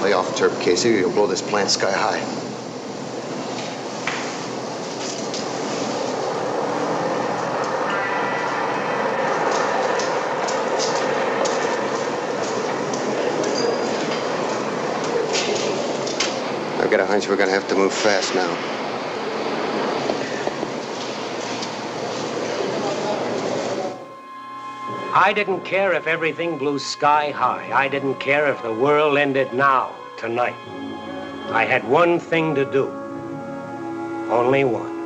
Lay off, Turp, Casey, or you'll blow this plant sky high. I've got a hunch we're gonna have to move fast now. I didn't care if everything blew sky high. I didn't care if the world ended now, tonight. I had one thing to do. Only one.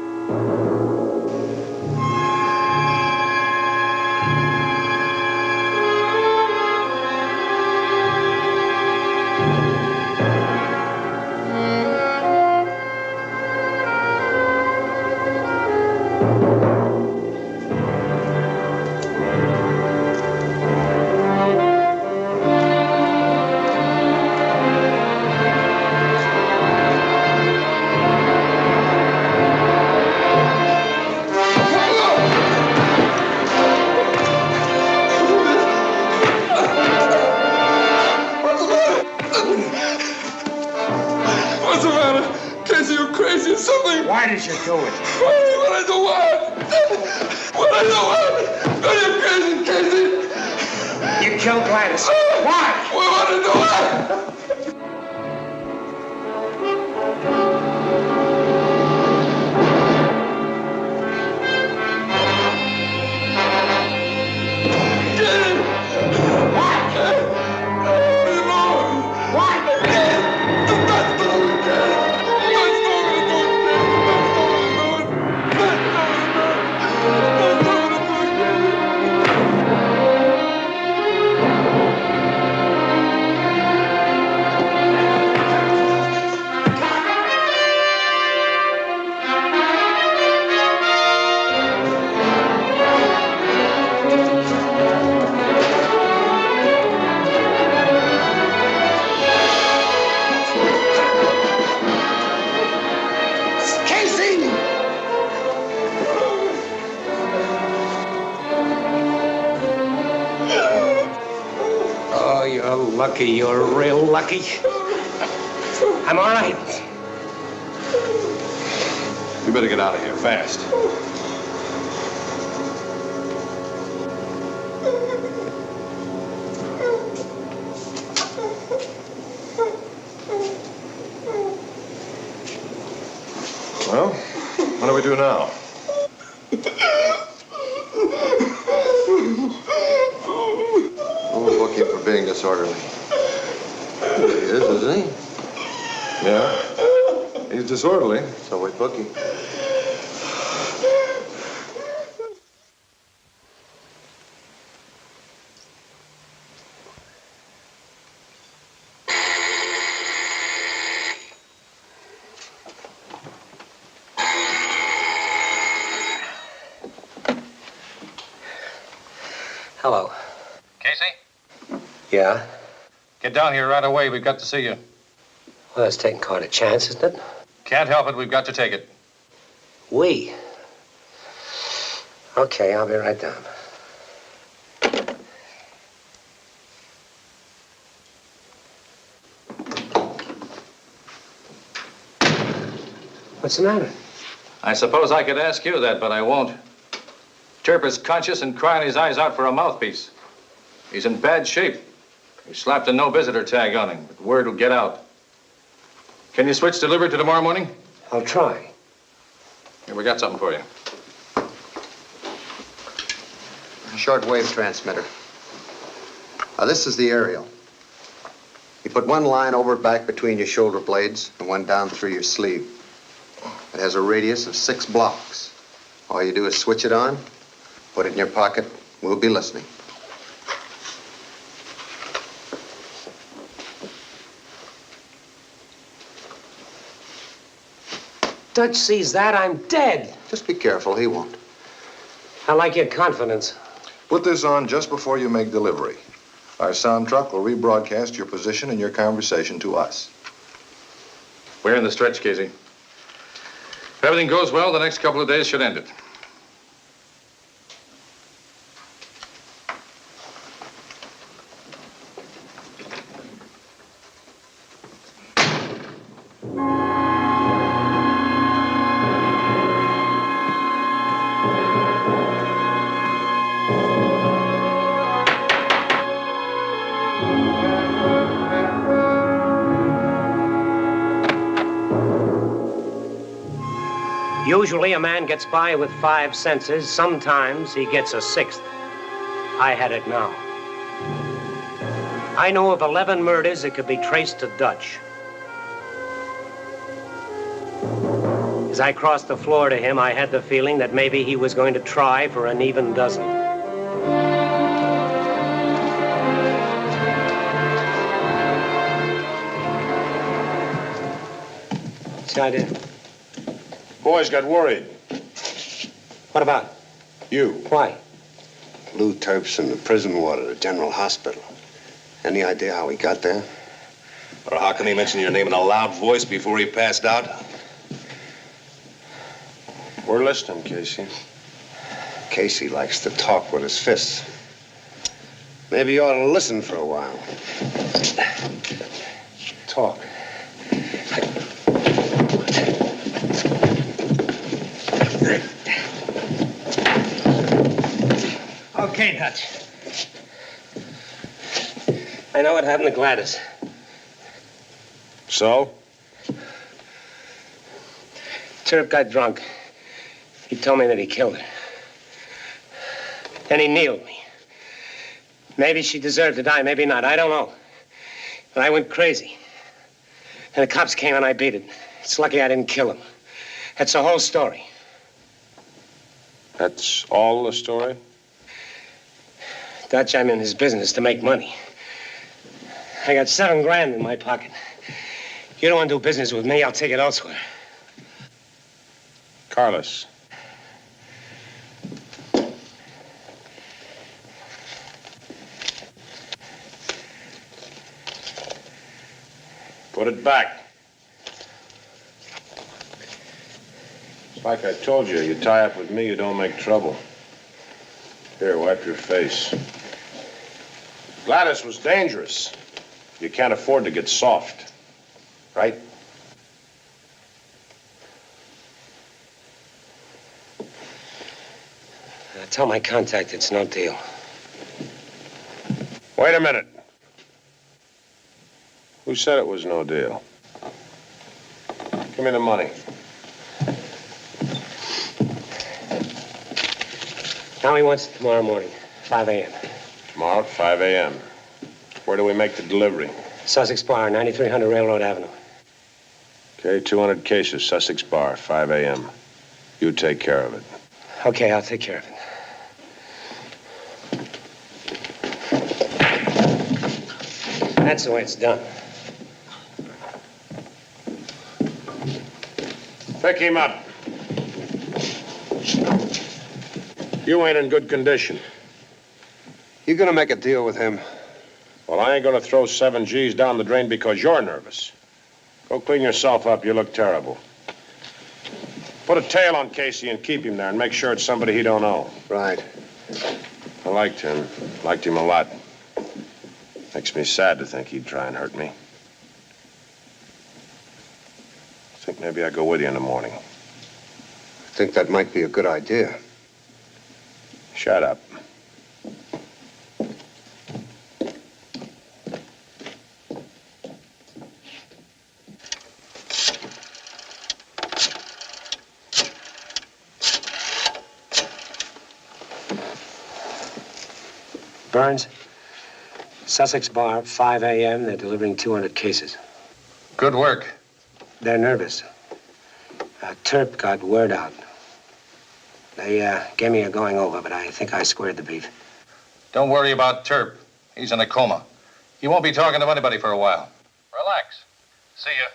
What's the matter? Casey, you crazy or something? Why did you do it? What I do what? What I do what? Are you crazy, Casey? You killed Gladys. Why? What I do what? Lucky, you're real lucky. I'm all right. We better get out of here fast. Well, what do we do now? We'll book him for being disorderly. He is, isn't he? Yeah. He's disorderly. So is Bookie. Hello. Casey? Yeah? Get down here right away. We've got to see you. Well, that's taking quite a chance, isn't it? Can't help it. We've got to take it. We? Okay, I'll be right down. What's the matter? I suppose I could ask you that, but I won't. Chirper's conscious and crying his eyes out for a mouthpiece. He's in bad shape. We slapped a no-visitor tag on him, but word will get out. Can you switch delivery to tomorrow morning? I'll try. Here, we got something for you. Shortwave transmitter. Now, this is the aerial. You put one line over back between your shoulder blades and one down through your sleeve. It has a radius of 6 blocks. All you do is switch it on, put it in your pocket. We'll be listening. Dutch sees that, I'm dead. Just be careful, he won't. I like your confidence. Put this on just before you make delivery. Our sound truck will rebroadcast your position and your conversation to us. We're in the stretch, Casey. If everything goes well, the next couple of days should end it. Usually a man gets by with 5 senses. Sometimes he gets a 6th. I had it now. I know of 11 murders that could be traced to Dutch. As I crossed the floor to him, I had the feeling that maybe he was going to try for an even dozen. What's the idea? Boys got worried. What about? You. Why? Lou Terps in the prison ward at the General Hospital. Any idea how he got there? Or how can he mention your name in a loud voice before he passed out? We're listening, Casey. Casey likes to talk with his fists. Maybe you ought to listen for a while. Talk. Okay, Dutch. I know what happened to Gladys. So? Terp got drunk. He told me that he killed her. Then he kneeled me. Maybe she deserved to die, maybe not. I don't know. But I went crazy. And the cops came and I beat it. It's lucky I didn't kill him. That's the whole story. That's all the story? Dutch, I'm in his business to make money. I got $7 grand in my pocket. You don't want to do business with me, I'll take it elsewhere. Carlos. Put it back. Like I told you, you tie up with me, you don't make trouble. Here, wipe your face. Gladys was dangerous. You can't afford to get soft, right? Tell my contact it's no deal. Wait a minute. Who said it was no deal? Give me the money. Now he wants it tomorrow morning, 5 a.m. Tomorrow at 5 a.m. Where do we make the delivery? Sussex Bar, 9300 Railroad Avenue. Okay, 200 cases, Sussex Bar, 5 a.m. You take care of it. Okay, I'll take care of it. That's the way it's done. Pick him up. You ain't in good condition. You gonna make a deal with him? Well, I ain't gonna throw 7 G's down the drain because you're nervous. Go clean yourself up. You look terrible. Put a tail on Casey and keep him there and make sure it's somebody he don't know. Right. I liked him. Liked him a lot. Makes me sad to think he'd try and hurt me. I think maybe I'll go with you in the morning. I think that might be a good idea. Shut up. Burns, Sussex Bar, 5 a.m. They're delivering 200 cases. Good work. They're nervous. Terp got word out. They gave me a going over, but I think I squared the beef. Don't worry about Terp. He's in a coma. He won't be talking to anybody for a while. Relax. See ya.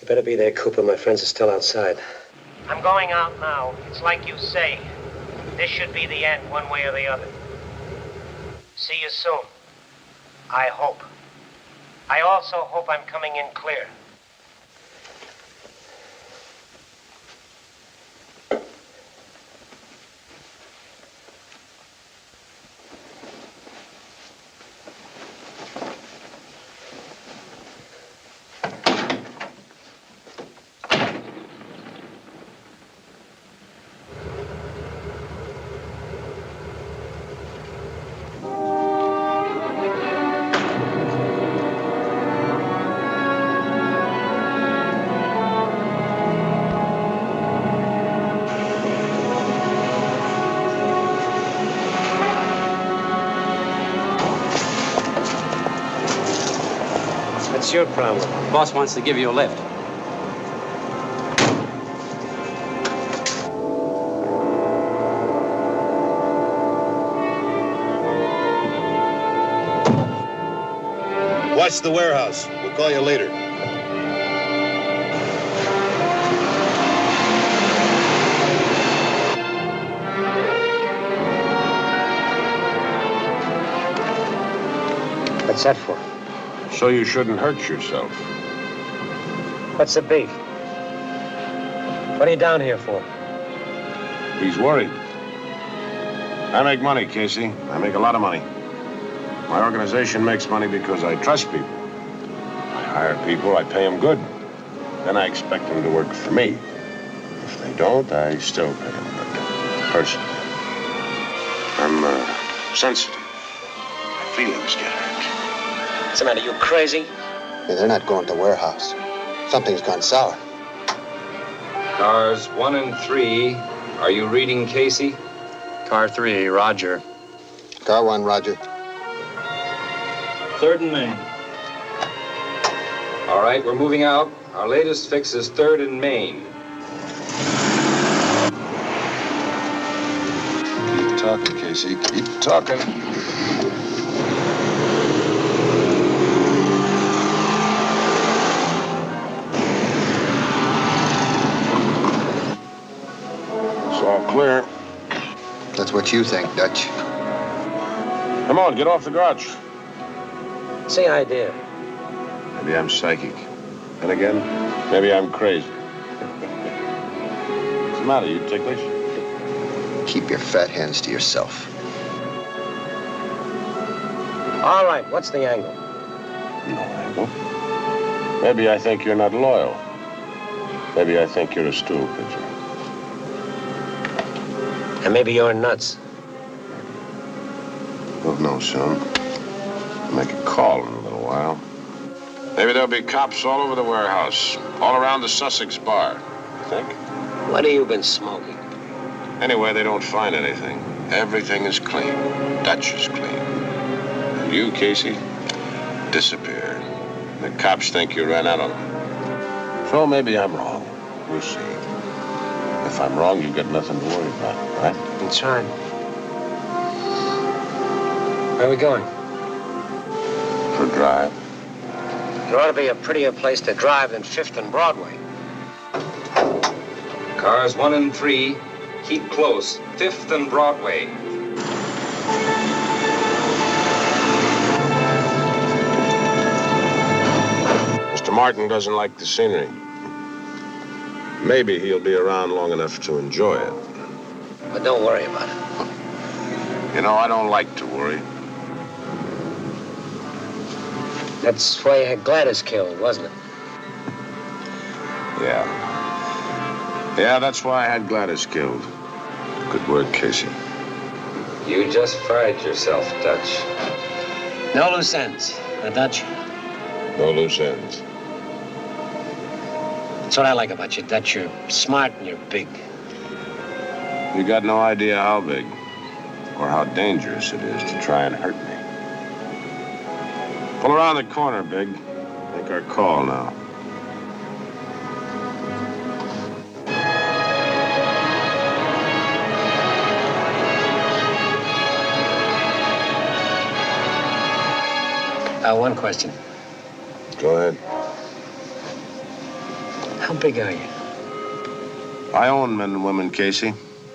You better be there, Cooper. My friends are still outside. I'm going out now. It's like you say. This should be the end, one way or the other. See you soon. I hope. I also hope I'm coming in clear. What's your problem? Boss wants to give you a lift. Watch the warehouse. We'll call you later. What's that for? So you shouldn't hurt yourself. What's the beef? What are you down here for? He's worried. I make money, Casey. I make a lot of money. My organization makes money because I trust people. I hire people, I pay them good. Then I expect them to work for me. If they don't, I still pay them good. Personally. I'm sensitive. My feelings get hurt. What's the matter, you crazy? Yeah, they're not going to the warehouse. Something's gone sour. Cars 1 and 3. Are you reading Casey? Car 3, Roger. Car 1, Roger. 3rd and Main. All right, we're moving out. Our latest fix is 3rd and Main. Keep talking, Casey. Keep talking. It's all clear. Let's what you think, Dutch. Come on, get off the garage. It's the idea. Maybe I'm psychic. And again, maybe I'm crazy. What's the matter? You ticklish? Keep your fat hands to yourself. All right, what's the angle? No angle. Maybe I think you're not loyal. Maybe I think you're a stool pitcher. And maybe you're nuts. Well, no, son. I'll make a call in a little while. Maybe there'll be cops all over the warehouse, all around the Sussex bar. You think? What have you been smoking? Anyway, they don't find anything. Everything is clean. Dutch is clean. And you, Casey, disappeared. The cops think you ran out on them. So maybe I'm wrong. We'll see. If I'm wrong, you've got nothing to worry about, right? That's right. Where are we going? For a drive. There ought to be a prettier place to drive than 5th and Broadway. Cars 1 and 3, keep close. 5th and Broadway. Mr. Martin doesn't like the scenery. Maybe he'll be around long enough to enjoy it. But don't worry about it. You know, I don't like to worry. That's why you had Gladys killed, wasn't it? Yeah. Yeah, that's why I had Gladys killed. Good work, Casey. You just fried yourself, Dutch. No loose ends, Dutch. No loose ends. That's what I like about you, Dutch. You're smart and you're big. You got no idea how big or how dangerous it is to try and hurt me. Pull around the corner, Big. Make our call now. One question. Go ahead. How big are you? I own men and women, Casey,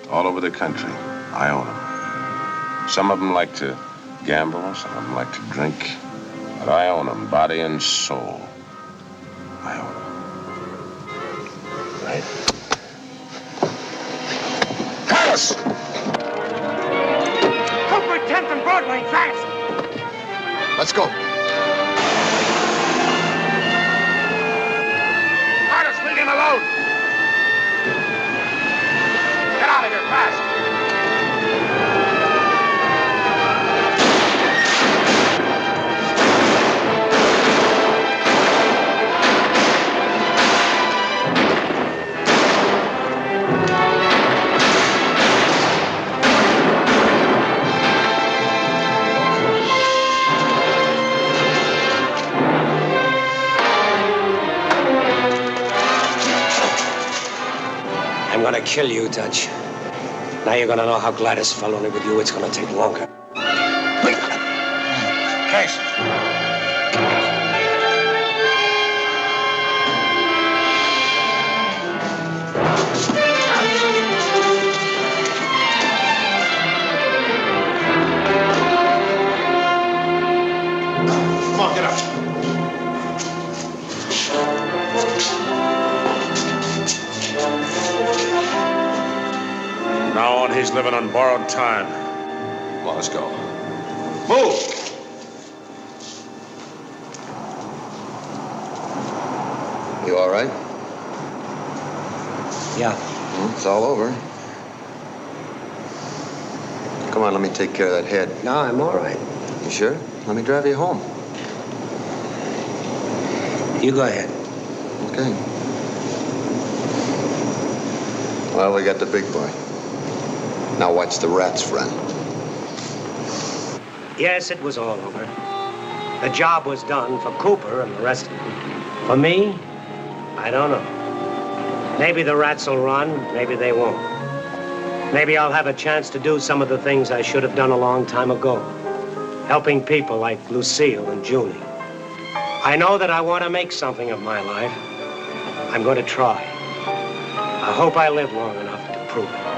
all over the country. I own them. Some of them like to gamble, some of them like to drink. But I own them, body and soul. I own them. Right. Carlos! Come for 10th and Broadway, fast! Let's go. Carlos, leave him alone! Get out of here, fast! I'm gonna kill you, Dutch. Now you're gonna know how Gladys fell. Only with you, it's gonna take longer. Case. Come on, get up. Now on, he's living on borrowed time. Well, let's go. Move! You all right? Yeah. It's all over. Come on, let me take care of that head. No, I'm all right. You sure? Let me drive you home. You go ahead. Okay. Well, we got the big boy. Now watch the rats run. Yes, it was all over. The job was done for Cooper and the rest of them. For me, I don't know. Maybe the rats will run, maybe they won't. Maybe I'll have a chance to do some of the things I should have done a long time ago. Helping people like Lucille and Julie. I know that I want to make something of my life. I'm going to try. I hope I live long enough to prove it.